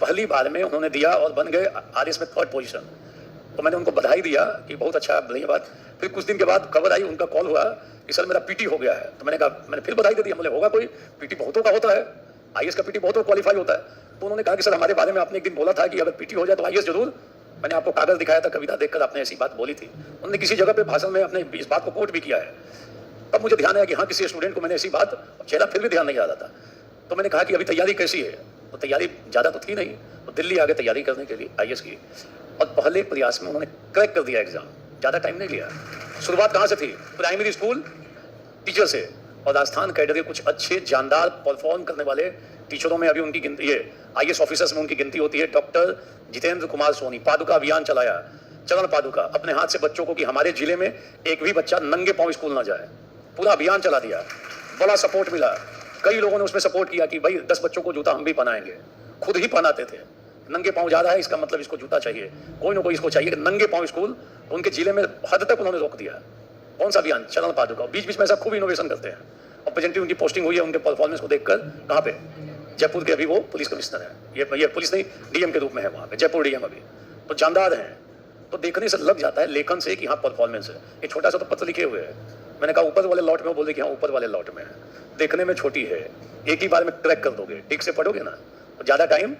A: पहली बार में उन्होंने दिया और बन गए आरएस में 3rd पोजीशन। तो मैंने उनको बधाई दिया कि बहुत अच्छा, बढ़िया बात। फिर कुछ दिन के बाद खबर आई, उनका कॉल हुआ कि सर मेरा पीटी हो गया है। तो मैंने कहा, मैंने फिर बधाई दे दी, बोले होगा कोई, पीटी बहुतों का होता है, आईएएस का पीटी बहुतों क्वालिफाई होता है। तो उन्होंने कहा कि सर हमारे बारे में आपने एक दिन बोला था कि अगर पीटी हो जाए तो आईएएस जरूर। मैंने आपको कागज दिखाया था, कविता देखकर आपने ऐसी बात बोली थी। उन्होंने किसी जगह पे भाषण में अपने इस बात को कोट भी किया है। तब मुझे ध्यान आया कि हाँ, किसी स्टूडेंट को मैंने ऐसी बात, चेहरा फिर भी ध्यान नहीं आ रहा था। तो मैंने कहा कि अभी तैयारी कैसी है? तो तैयारी ज़्यादा तो थी नहीं, तो दिल्ली आ गए तैयारी करने के लिए आईएएस की, और पहले प्रयास में उन्होंने क्रैक कर दिया एग्जाम, ज़्यादा टाइम नहीं लिया। शुरुआत कहाँ से थी? प्राइमरी स्कूल टीचर से, और राजस्थान कैडर के कुछ अच्छे जानदार परफॉर्म करने वाले टीचरों में अभी उनकी गिनती, ये आईएएस ऑफिसर्स में उनकी गिनती होती है। डॉक्टर जितेंद्र कुमार सोनी, पादुका अभियान चलाया, चरण पादुका, अपने हाथ से बच्चों को, कि हमारे जिले में एक भी बच्चा नंगे पांव स्कूल ना जाए, पूरा अभियान चला दिया। बड़ा सपोर्ट मिला, कई लोगों ने उसमें सपोर्ट किया कि भाई 10 बच्चों को जूता हम भी पहनाएंगे, खुद ही पहनाते थे। नंगे पांव जा रहा है, इसका मतलब इसको जूता चाहिए, कोई ना कोई इसको चाहिए, कि नंगे पांव स्कूल। तो उनके जिले में हद तक उन्होंने रोक दिया। कौन सा अभियान? चरण पादुका। बीच बीच में ऐसा खूब इनोवेशन करते हैं, और प्रेजेंटली उनकी पोस्टिंग हुई है, उनके परफॉर्मेंस को देखकर। कहाँ पे? जयपुर के अभी वो पुलिस कमिश्नर है, ये पुलिस नहीं, डीएम के रूप में है वहाँ पे, जयपुर डीएम अभी। तो जानदार हैं, तो देखने से लग जाता है लेखन से कि हाँ परफॉर्मेंस है। एक छोटा सा तो पत्र लिखे हुए है, मैंने कहा ऊपर वाले लॉट में, बोल दे कि हाँ ऊपर वाले लॉट में है। देखने में छोटी है, एक ही बार में क्रैक कर दोगे, ठीक से पढ़ोगे ना तो ज़्यादा टाइम,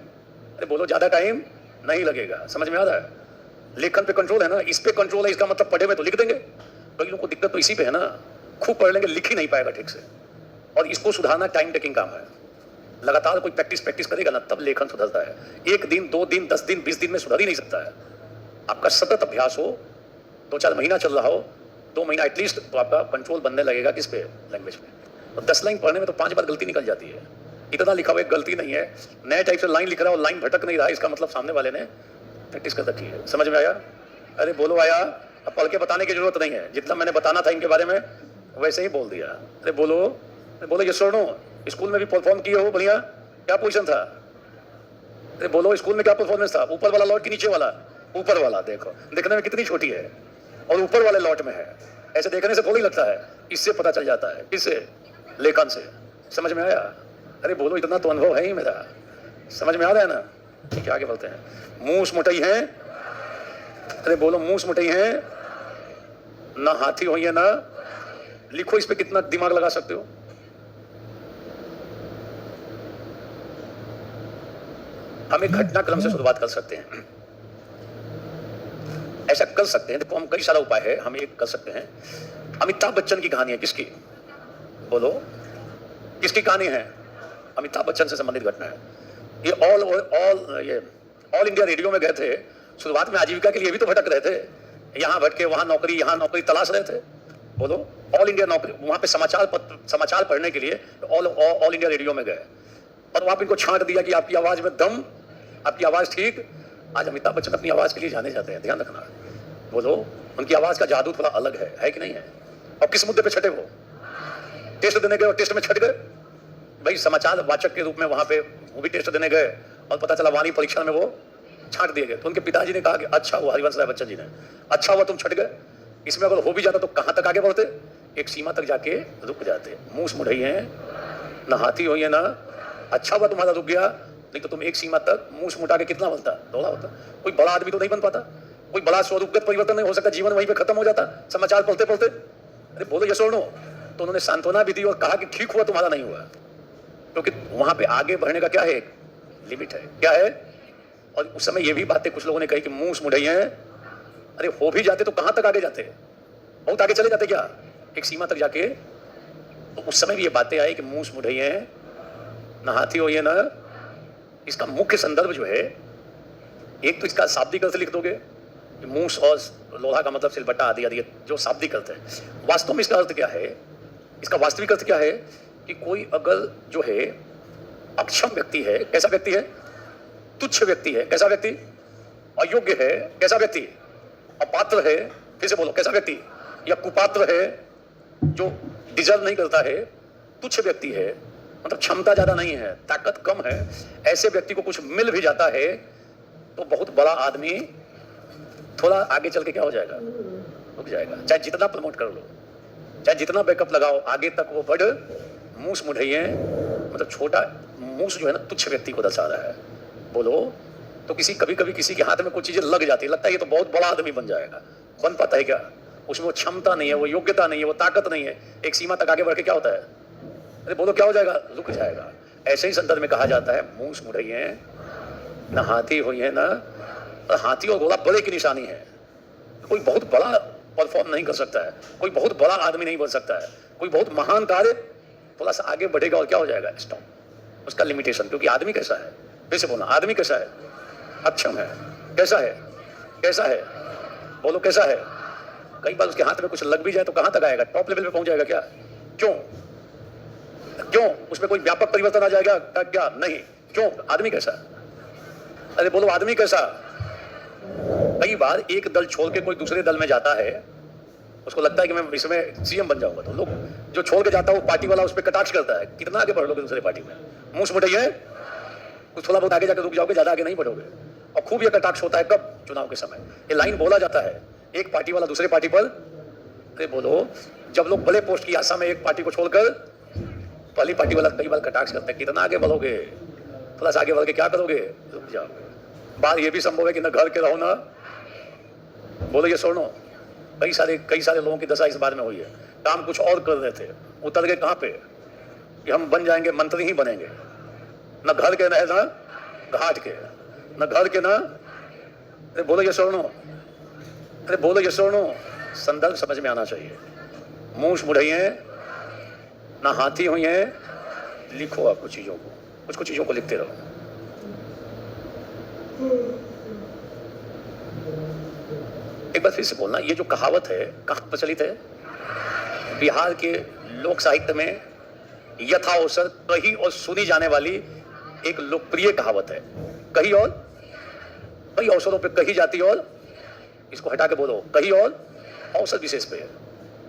A: अरे बोलो ज़्यादा टाइम नहीं लगेगा। समझ में आ रहा है? लेखन पे कंट्रोल है ना, इस पे कंट्रोल है, इसका मतलब पढ़े में तो लिख देंगे। कई लोगों को दिक्कत तो इसी पे है ना, खूब पढ़ लेंगे, लिख ही नहीं पाएगा ठीक से। और इसको सुधारना टाइम टेकिंग काम है। लगातार कोई प्रैक्टिस करेगा ना, तब लेखन सुधरता है। 1 दिन 2 दिन 10 दिन 20 दिन में सुधर ही नहीं सकता है। आपका सतत अभ्यास हो, 2-4 महीना चल रहा हो, 2 महीना एटलीस्ट, तो आपका कंट्रोल बनने लगेगा किस पे? लैंग्वेज में। तो 10 लाइन पढ़ने में तो 5 बार गलती निकल जाती है। इतना लिखा हुआ एक गलती नहीं है, नए टाइप से लाइन लिख रहा है और लाइन भटक नहीं रहा है, इसका मतलब सामने वाले ने प्रैक्टिस कर रखी है। समझ में आया? अरे बोलो आया? अब पढ़ के बताने की जरूरत नहीं है, जितना मैंने बताना था इनके बारे में वैसे ही बोल दिया। अरे बोलो ये सुनो, स्कूल में भी परफॉर्म किए हो बढ़िया, क्या पोजीशन था? अरे बोलो स्कूल में क्या परफॉर्मेंस था? ऊपर वाला लॉट की नीचे वाला? ऊपर वाला। देखो देखने में कितनी छोटी है, और ऊपर वाले लॉट में है। ऐसे देखने से थोड़ी लगता है, इससे पता चल जाता है। इससे लेखन से। समझ में आया? अरे बोलो, इतना तो अनुभव है ही मेरा। समझ में आ रहा है ना? ठीक है, आगे बढ़ते हैं। मूस मुटई है, अरे बोलो मूस मुटई है ना, हाथी हो या ना। लिखो इस पे कितना दिमाग लगा सकते हो। हम एक घटनाक्रम से शुरुआत कर सकते हैं, ऐसा कर सकते हैं। देखो हम कई सारा उपाय है, हम एक कर सकते हैं। अमिताभ बच्चन की कहानी है, किसकी? बोलो। किसकी कहानी है? अमिताभ बच्चन से संबंधित घटना है। ये ऑल इंडिया रेडियो में गए थे। शुरुआत में आजीविका के लिए भी तो भटक रहे थे, यहाँ भटके वहां नौकरी तलाश रहे थे। बोलो, ऑल इंडिया नौकरी, वहां पे समाचार पढ़ने के लिए ऑल इंडिया रेडियो में गए और वहां पे इनको छांट दिया कि आपकी आवाज में दम, आपकी आवाज ठीक। आज अमिताभ बच्चन अपनी आवाज के लिए जाने जाते हैं, ध्यान रखना। बोलो, उनकी आवाज का जादू थोड़ा अलग है कि नहीं है? और किस मुद्दे पे छटे? वो टेस्ट देने गए और टेस्ट में छट गए। भाई समाचार वाचक के रूप में वहां पे वो भी टेस्ट देने गए और पता चला वाणी परीक्षण में वो छांट दिए गए। तो उनके पिताजी ने कहा कि अच्छा हुआ, हरिवंश राय बच्चन जी ने, अच्छा हुआ तुम छट गए। इसमें अगर हो भी जाता तो कहां तक आगे बढ़ते? एक सीमा तक जाके रुक जाते। मूस मुढ़ई है ना, हाथी हो ना। अच्छा हुआ तुम्हारा रुक गया, नहीं तो तुम एक सीमा तक मूस मुटा के कितना बनता, दौड़ा होता। कोई बड़ा आदमी तो नहीं बन पाता, कोई बड़ा स्वरूपगत परिवर्तन नहीं हो सकता, जीवन वहीं पे खत्म हो जाता समाचार पढ़ते पढ़ते। अरे बोलो ये सुनो। तो उन्होंने सांत्वना भी दी और कहा कि ठीक हुआ तुम्हारा नहीं हुआ, क्योंकि वहां पे आगे बढ़ने का क्या है, एक लिमिट है। क्या है? और उस समय ये भी बातें कुछ लोगों ने कही कि मूस मुढ़ई है। अरे हो भी जाते तो कहां तक आगे जाते? बहुत आगे चले जाते क्या? एक सीमा तक जाके। तो उस समय भी ये बातें आई कि मूस मुढ़ई है ना, हाथी हो ना। इसका मुख्य संदर्भ जो है, एक तो इसका शाब्दिक अर्थ लिख दोगे, मूस और लोहा का मतलब सिलबट्टा आदि आदि, जो शाब्दिक अर्थ है। वास्तव में इसका अर्थ क्या है? इसका वास्तविक अर्थ क्या है कि कोई अगर जो है अक्षम व्यक्ति है, कैसा व्यक्ति है? तुच्छ व्यक्ति है, कैसा व्यक्ति? अयोग्य है, कैसा व्यक्ति? अपात्र है, फिर से बोलो, कैसा व्यक्ति? या कुपात्र है, जो डिजर्व नहीं करता है, तुच्छ व्यक्ति है, मतलब क्षमता ज्यादा नहीं है, ताकत कम है, ऐसे व्यक्ति को कुछ मिल भी जाता है तो बहुत बड़ा आदमी थोड़ा आगे चल के क्या हो जाएगा, रुक जाएगा। चाहे जितना प्रमोट कर लो, चाहे जितना बैकअप लगाओ, आगे तक वो बढ़ मूस मुढ़इये, मतलब छोटा मूस जो है ना, तुच्छ व्यक्ति को दर्शा रहा है। बोलो तो कभी कभी किसी के हाथ में कुछ चीजें लग जाती है, लगता है ये तो बहुत बड़ा आदमी बन जाएगा। बन पाता है क्या? उसमें वो क्षमता नहीं है, वो योग्यता नहीं है, वो ताकत नहीं है। एक सीमा तक आगे बढ़ के क्या होता है? अरे बोलो क्या हो जाएगा? रुक जाएगा। ऐसे ही संदर्भ में कहा जाता है मूस मुढ़इये ना, हाथी हुई है ना। हाथी और घोड़ा बड़े की निशानी है। कोई बहुत बड़ा परफॉर्म नहीं कर सकता है, कोई बहुत बड़ा आदमी नहीं बन सकता है, कोई बहुत महान कार्य थोड़ा सा आगे बढ़ेगा और क्या हो जाएगा? स्टॉप। उसका लिमिटेशन। क्योंकि आदमी कैसा है? फिर से बोलना, आदमी कैसा है? अक्षम है। कैसा है? कैसा है? बोलो कैसा है? कई बार उसके हाथ में कुछ लग भी जाए तो कहां तक आएगा? टॉप लेवल पे पहुंच जाएगा क्या? क्यों? क्यों? उसमें कोई व्यापक परिवर्तन आ जाएगा क्या? नहीं। क्यों? आदमी कैसा? अरे बोलो आदमी कैसा? कई बार एक दल छोड़ के कोई दूसरे दल में जाता है, उसको लगता है कि मैं इसमें सीएम बन जाऊंगा, तो लोग जो छोड़ के जाता है वो पार्टी वाला उस पर कटाक्ष करता है, कितना आगे बढ़ लोगे दूसरे पार्टी में? मूस मुढ़इये, कुछ थोड़ा बहुत आगे जाकर रुक जाओगे, ज्यादा आगे नहीं बढ़ोगे। और खूब ये कटाक्ष होता है कब? चुनाव के समय। ये लाइन बोला जाता है, एक पार्टी वाला दूसरे पार्टी पर। अरे बोलो, जब लोग बड़े पोस्ट की आशा में एक पार्टी को छोड़कर पहली पार्टी वाला कई बार कटाक्ष करते हैं, कितना आगे बढ़ोगे? थोड़ा सा आगे बढ़ के क्या करोगे? रुक जाओगे। बात ये भी संभव है कि न घर के रहो ना, बोलो ये सुनो, कई सारे लोगों की दशा इस बारे में हुई है। काम कुछ और कर रहे थे, उतर गए कहां पे कि हम बन जाएंगे, मंत्री ही बनेंगे। न घर के न घाट के, न घर के न। अरे बोलो ये सुनो, अरे बोलो ये सुनो, संदर्भ समझ में आना चाहिए। मूस मुढ़इये ना, हाथी हुई है। लिखो आप कुछ चीजों को, कुछ चीजों को लिखते रहो। एक बार फिर से बोलना, ये जो कहावत है कहाँ प्रचलित है? बिहार के लोक साहित्य में यथा अवसर कही और सुनी जाने वाली एक लोकप्रिय कहावत है। कही और कई अवसरों पे कही जाती, और इसको हटा के बोलो कही और अवसर विशेष पे।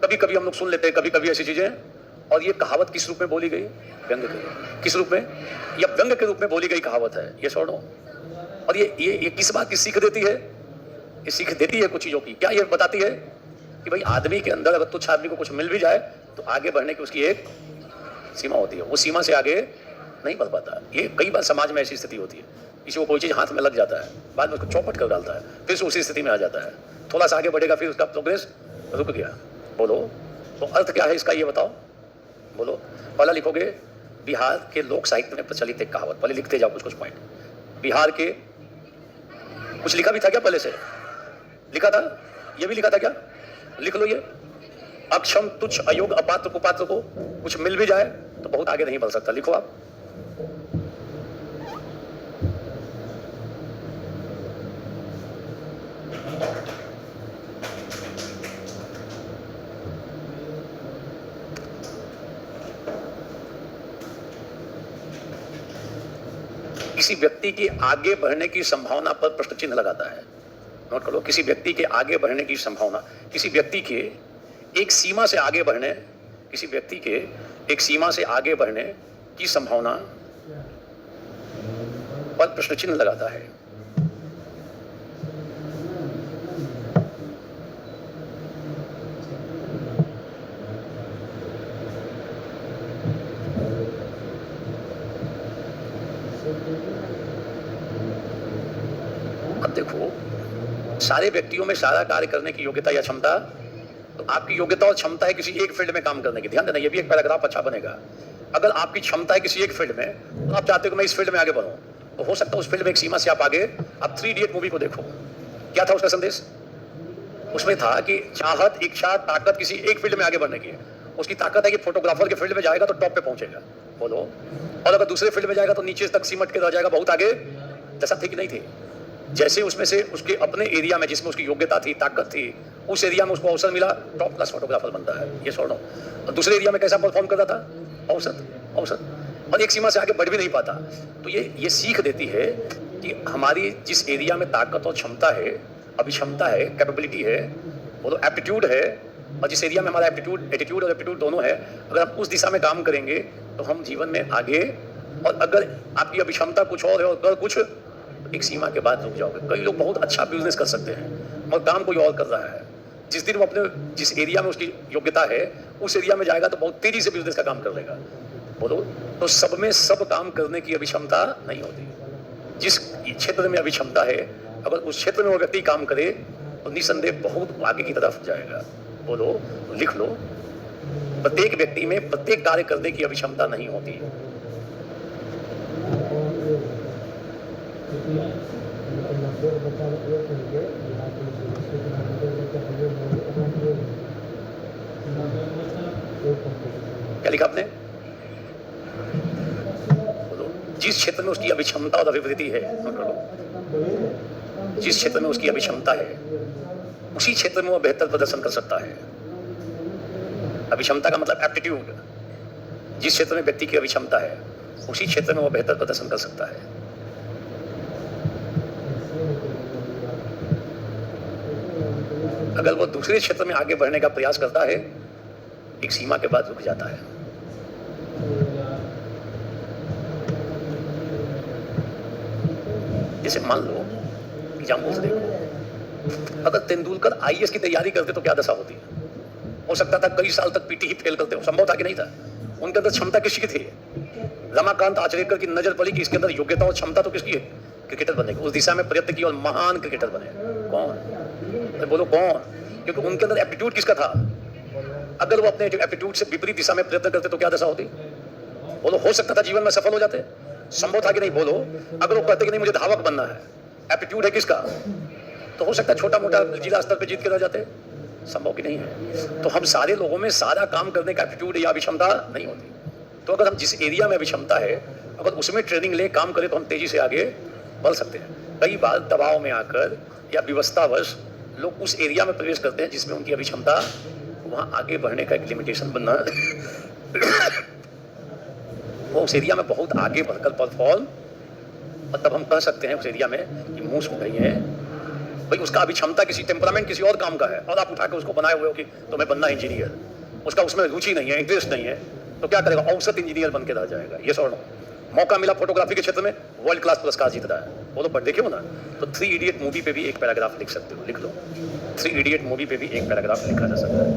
A: कभी कभी हम लोग सुन लेते हैं, कभी कभी ऐसी चीजें। और ये कहावत किस रूप में बोली गई? व्यंग के। किस रूप में? या व्यंग के रूप में बोली गई कहावत है, ये सुनो। और ये किस बात की सीख देती है? ये सीख देती है कुछ चीजों की। क्या ये बताती है कि भाई आदमी के अंदर अगर तुच्छ आदमी को कुछ मिल भी जाए तो आगे बढ़ने की उसकी एक सीमा होती है, वो सीमा से आगे नहीं बढ़ पाता। ये कई बार समाज में ऐसी स्थिति होती है, किसी को कोई चीज हाथ में लग जाता है, बाद में उसको चौपट कर डालता है, फिर से उसी स्थिति में आ जाता है। थोड़ा सा आगे बढ़ेगा, फिर उसका प्रोग्रेस रुक गया। बोलो तो अर्थ क्या है इसका, ये बताओ। बोलो। पहला लिखोगे बिहार के लोक साहित्य में प्रचलित एक कहावत। पहले लिखते जाओ कुछ पॉइंट। बिहार के कुछ लिखा भी था क्या? पहले से लिखा था? ये भी लिखा था क्या? लिख लो ये। अक्षम, तुच्छ, अयोग्य, अपात्र, कुपात्र को कुछ मिल भी जाए तो बहुत आगे नहीं बढ़ सकता। लिखो आप। किसी व्यक्ति की आगे बढ़ने की संभावना पर प्रश्न चिन्ह लगाता है। नोट करो, किसी व्यक्ति के आगे बढ़ने की संभावना, किसी व्यक्ति के एक सीमा से आगे बढ़ने, किसी व्यक्ति के एक सीमा से आगे बढ़ने की संभावना पर प्रश्न चिन्ह लगाता है। अब देखो, सारे व्यक्तियों में सारा कार्य करने की योग्यता या क्षमता, तो आपकी योग्यता और क्षमता है किसी एक फील्ड में काम करने की। ध्यान देना, ये भी एक पैराग्राफ अच्छा बनेगा। अगर आपकी क्षमता है किसी एक फील्ड में, तो आप चाहते हो कि मैं इस फील्ड में आगे बढ़ूं, तो हो सकता है उस फील्ड में एक सीमा से आप आगे। आप 3 इडियट मूवी को देखो, क्या था उसका संदेश? उसमें था कि चाहत, इच्छा, ताकत किसी एक फील्ड में आगे बढ़ने की है। उसकी ताकत है कि फोटोग्राफर के फील्ड में जाएगा तो टॉप पे पहुंचेगा, बोलो, और अगर दूसरे फील्ड में जाएगा तो नीचे तक सिमट के रह जाएगा, बहुत आगे। दशा थी कि नहीं थी? जैसे उसमें से उसके अपने एरिया में जिसमें उसकी योग्यता थी, ताकत थी, उस एरिया में उसको अवसर मिला, टॉप क्लास फोटोग्राफर बनता है, ये छोड़ो। और दूसरे एरिया में कैसा परफॉर्म करता था? औसत, और एक सीमा से आगे बढ़ भी नहीं पाता। तो ये सीख देती है कि हमारी जिस एरिया में ताकत और क्षमता है, अभिक्षमता है, कैपेबिलिटी है, वो तो एप्टीट्यूड है, और जिस एरिया में हमारा एटीट्यूड और एप्टीट्यूड दोनों है, अगर हम उस दिशा में काम करेंगे तो हम जीवन में आगे। और अगर आपकी अभिक्षमता कुछ और है और अगर कुछ, एक सीमा के बाद रुक जाओगे। कई लोग बहुत अच्छा बिजनेस कर सकते हैं मगर काम कोई और कर रहा है। जिस दिन वो अपने जिस एरिया में उसकी योग्यता है उस एरिया में जाएगा तो बहुत तेजी से बिजनेस का काम कर लेगा, बोलो। तो सब में सब काम करने की अभिक्षमता नहीं होती। जिस क्षेत्र में अभिक्षमता है, अगर उस क्षेत्र में वो व्यक्ति काम करे तो निसंदेह बहुत आगे की तरफ जाएगा, बोलो। तो लिख लो, प्रत्येक व्यक्ति में प्रत्येक कार्य करने की अभिक्षमता नहीं होती। क्या लिखा आपने? बोलो। जिस क्षेत्र में उसकी अभिक्षमता और अभिवृद्धि है, जिस क्षेत्र में उसकी अभिक्षमता है उसी क्षेत्र में वह बेहतर प्रदर्शन कर सकता है। अभिक्षमता का मतलब एप्टीट्यूड। जिस क्षेत्र में व्यक्ति की अभिक्षमता है उसी क्षेत्र में वह बेहतर प्रदर्शन कर सकता है। अगर वो दूसरे क्षेत्र में आगे बढ़ने का प्रयास करता है, एक सीमा के बाद रुक जाता है। जैसे मान लो एग्जाम्पल से देखो, अगर तेंदुलकर आईएएस की तैयारी करते तो क्या दशा होती? हो सकता था कई साल तक पीटी ही फेल करते हो, संभव था कि नहीं था? उनके अंदर क्षमता किसकी थी? रमाकांत आचरेकर की नजर पड़ी कि इसके अंदर योग्यता और क्षमता तो किसकी है? क्रिकेटर बनने की। उस दिशा में प्रयत्न किया और महान क्रिकेटर बने। कौन? बोलो कौन? क्योंकि उनके अंदर एप्टीट्यूड किसका था? अगर वो अपने एप्टीट्यूड से विपरीत दिशा में प्रयत्न करते तो क्या दशा होती? बोलो। हो सकता था जीवन में सफल हो जाते, संभव था कि नहीं? बोलो। अगर वो कहते कि नहीं मुझे धावक बनना है, एप्टीट्यूड है किसका, तो हो सकता है छोटा मोटा जिला स्तर पे जीत के रह जाते, संभव कि नहीं है? तो हम सारे लोगों में सारा काम करने का एप्टीट्यूड या अभिक्षमता नहीं होती। तो अगर हम जिस एरिया में अभिक्षमता है, अगर उसमें ट्रेनिंग ले काम करें तो हम तेजी से आगे बढ़ सकते हैं। कई बार दबाव में आकर या व्यवस्थावश लोग उस एरिया में प्रवेश करते हैं जिसमें उनकी अभिक्षमता, वहां आगे बढ़ने का एक लिमिटेशन बनना वो उस एरिया में बहुत आगे बढ़कर परफॉर्म, और तब हम कह सकते हैं उस एरिया में कि मुंह सूख गई है भाई, उसका अभिक्षमता किसी टेम्परामेंट किसी और काम का है, और आप उठा के उसको बनाए हुए हो कि तुम्हें बनना इंजीनियर, उसका उसमें रुचि नहीं है, इंटरेस्ट नहीं है, तो क्या करेगा? औसत इंजीनियर बन के रह जाएगा। ये सो मौका मिला फोटोग्राफी के क्षेत्र में, वर्ल्ड क्लास पुरस्कार जीत रहा है, वो तो पढ़ देखियो ना। तो 3 इडियट मूवी पे भी एक पैराग्राफ लिख सकते हो, लिख लो। 3 इडियट मूवी पे भी एक पैराग्राफ लिखा जा सकता है।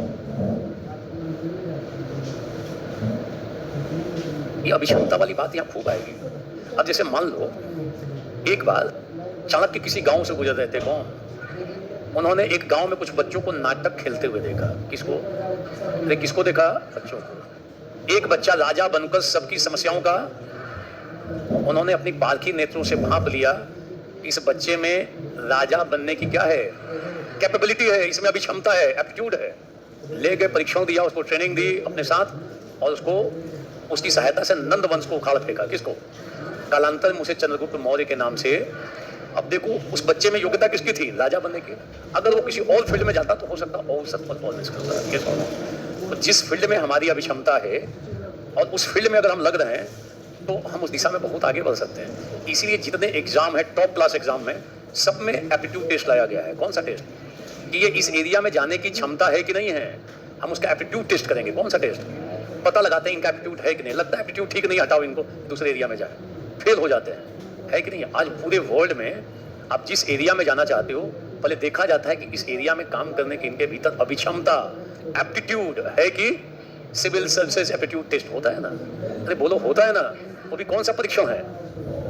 A: ये अभिक्षमता वाली बात यहाँ खूब आएगी। अब जैसे मान लो एक बार चाणक्य किसी गांव से गुजर रहे थे। कौन? उन्होंने एक गांव में कुछ बच्चों को नाटक खेलते हुए देखा। किसको? अरे किसको देखा? बच्चों को। एक बच्चा राजा बनकर सबकी समस्याओं का उन्होंने अपनी पारखी नेत्रों से भांप लिया। इस बच्चे में राजा बनने की क्या है? कैपेबिलिटी है, इसमें अभी क्षमता है, एप्टीट्यूड है। ले गए, परीक्षण दिया, उसको ट्रेनिंग दी अपने साथ, और उसको उसकी सहायता से नंद वंश को उखाड़ फेंका। किसको? कालांतर में उसे चंद्रगुप्त मौर्य के नाम से। अब देखो उस बच्चे में योग्यता किसकी थी? राजा बनने की। अगर वो किसी और फील्ड में जाता तो हो सकता और सफल परफॉर्मेंस करता। किस? तो जिस फील्ड में हमारी अभिक्षमता है और उस फील्ड में अगर हम लग रहे हैं तो हम उस दिशा में बहुत आगे बढ़ सकते हैं। इसीलिए जितने एग्जाम है, टॉप क्लास एग्जाम में, सब में एप्टीट्यूड टेस्ट लाया गया है। कौन सा टेस्ट? कि ये इस एरिया में जाने की क्षमता है कि नहीं है, हम उसका एप्टीट्यूड टेस्ट करेंगे। कौन सा टेस्ट? पता लगाते हैं इनका एप्टीट्यूड है कि नहीं। लगता है एप्टीट्यूड ठीक नहीं, हटाओ इनको, दूसरे एरिया में जाए, फेल हो जाते हैं, है कि नहीं? आज पूरे वर्ल्ड में आप जिस एरिया में जाना चाहते हो, पहले देखा जाता है कि इस एरिया में काम करने की इनके भीतर अभिक्षमता, एप्टीट्यूड है कि। सिविल सर्विसेज एप्टीट्यूड टेस्ट होता है ना? अरे बोलो, होता है ना? वो भी कौन सा परीक्षण है?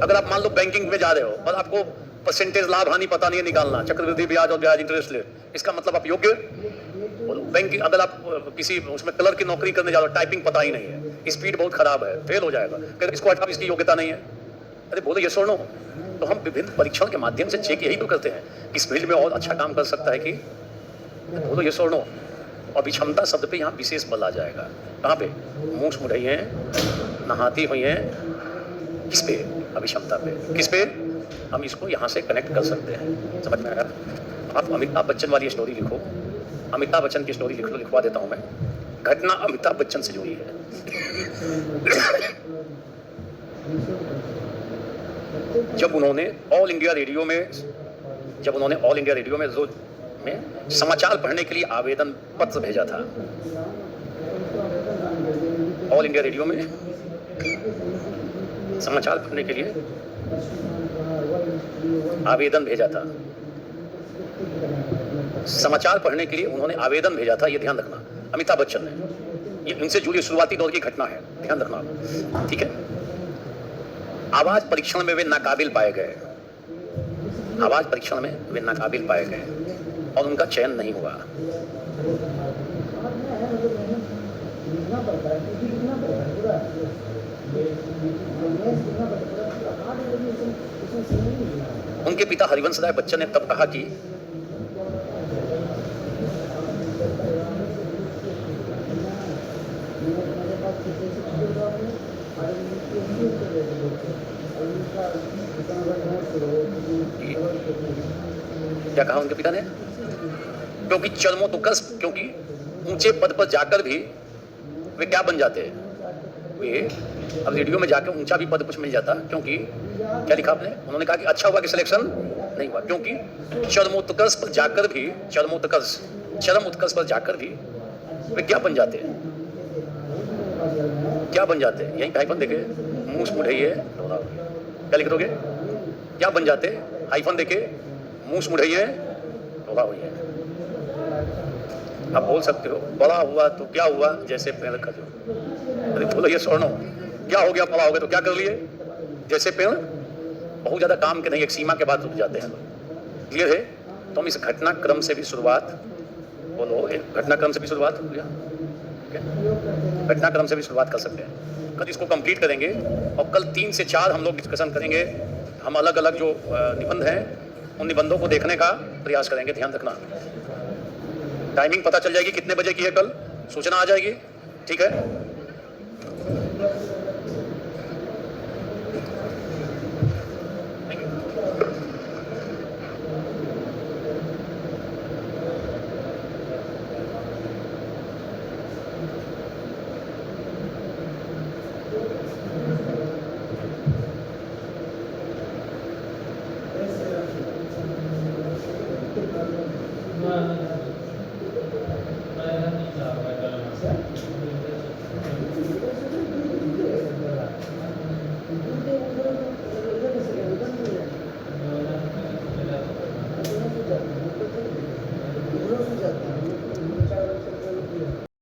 A: अगर आप मान लो बैंकिंग में जा रहे हो और आपको परसेंटेज लाभ हानि पता नहीं है निकालना, चक्रवृद्धि ब्याज और ब्याज इंटरेस्ट रेट, इसका मतलब आप योग्य? बोलो। बैंकिंग, अगर आप किसी उसमें क्लर्क की नौकरी करने जा रहे हो, टाइपिंग पता ही नहीं है, स्पीड बहुत खराब है, फेल हो जाएगा, कहते इसको हटाओ, इसकी योग्यता नहीं है। अरे बोलो ये सुनो। तो हम विभिन्न परीक्षण के माध्यम से चेक यही तो करते हैं कि इस फील्ड में और अच्छा काम कर सकता है कि। बोलो ये सुनो। अभिक्षमता शब्द पे यहाँ विशेष बल आ जाएगा। कहाँ पे? मूछ मुढ़ई है, नहाती हुई है, किस पे? अभिक्षमता पे। किस पे? हम इसको यहाँ से कनेक्ट कर सकते हैं। समझ में आया? आप अमिताभ बच्चन वाली स्टोरी लिखो, अमिताभ बच्चन की स्टोरी लिख लो, लिखवा देता हूँ मैं। घटना अमिताभ बच्चन से जुड़ी है। जब उन्होंने ऑल इंडिया रेडियो में रोज में समाचार पढ़ने के लिए आवेदन पत्र भेजा था। ऑल इंडिया रेडियो में समाचार पढ़ने के लिए आवेदन भेजा था। समाचार पढ़ने के लिए उन्होंने आवेदन भेजा था, ये ध्यान रखना, अमिताभ बच्चन ने। ये इनसे जुड़ी शुरुआती दौर की घटना है, ध्यान रखना, ठीक है? आवाज परीक्षण में वे नाकाबिल पाए गए। आवाज परीक्षण में वे नाकाबिल पाए गए और उनका चयन नहीं हुआ। उनके पिता हरिवंश राय बच्चन ने तब कहा कि क्या कहा उनके पिता ने? क्योंकि चरमोत्कर्ष, क्योंकि ऊंचे पद पर जाकर भी वे क्या बन जाते हैं? वे अब रेडियो में जाकर ऊंचा भी पद कुछ मिल जाता, क्योंकि क्या लिखा आपने? उन्होंने कहा कि अच्छा हुआ कि सिलेक्शन नहीं हुआ, क्योंकि चरमोत्कर्ष पर जाकर भी, चरम उत्कर्ष पर जाकर भी वे क्या बन जाते हैं? क्या बन जाते हैं? यही हाइफन देखे, मूछ मुढ़इये, क्या लिख दोगे? क्या बन जाते? हाइफन देखे, मूछ मुढ़इये, रोड़ा हुई है। आप बोल सकते हो बड़ा हुआ तो क्या हुआ, जैसे पेड़ खजो। अरे बोलो ये सुनो, क्या हो गया? बड़ा हो गया तो क्या कर लिए? जैसे पेड़ बहुत ज्यादा काम के नहीं, एक सीमा के बाद रुक जाते हैं। क्लियर है? तो हम इस घटनाक्रम से भी शुरुआत, बोलो घटनाक्रम से भी शुरुआत हो गया, घटनाक्रम से भी शुरुआत कर सकते हैं। कल इसको कंप्लीट करेंगे और कल 3 से 4 हम लोग डिस्कशन करेंगे। हम अलग अलग जो निबंध हैं उन निबंधों को देखने का प्रयास करेंगे। ध्यान रखना, टाइमिंग पता चल जाएगी कितने बजे की है, कल सूचना आ जाएगी, ठीक है?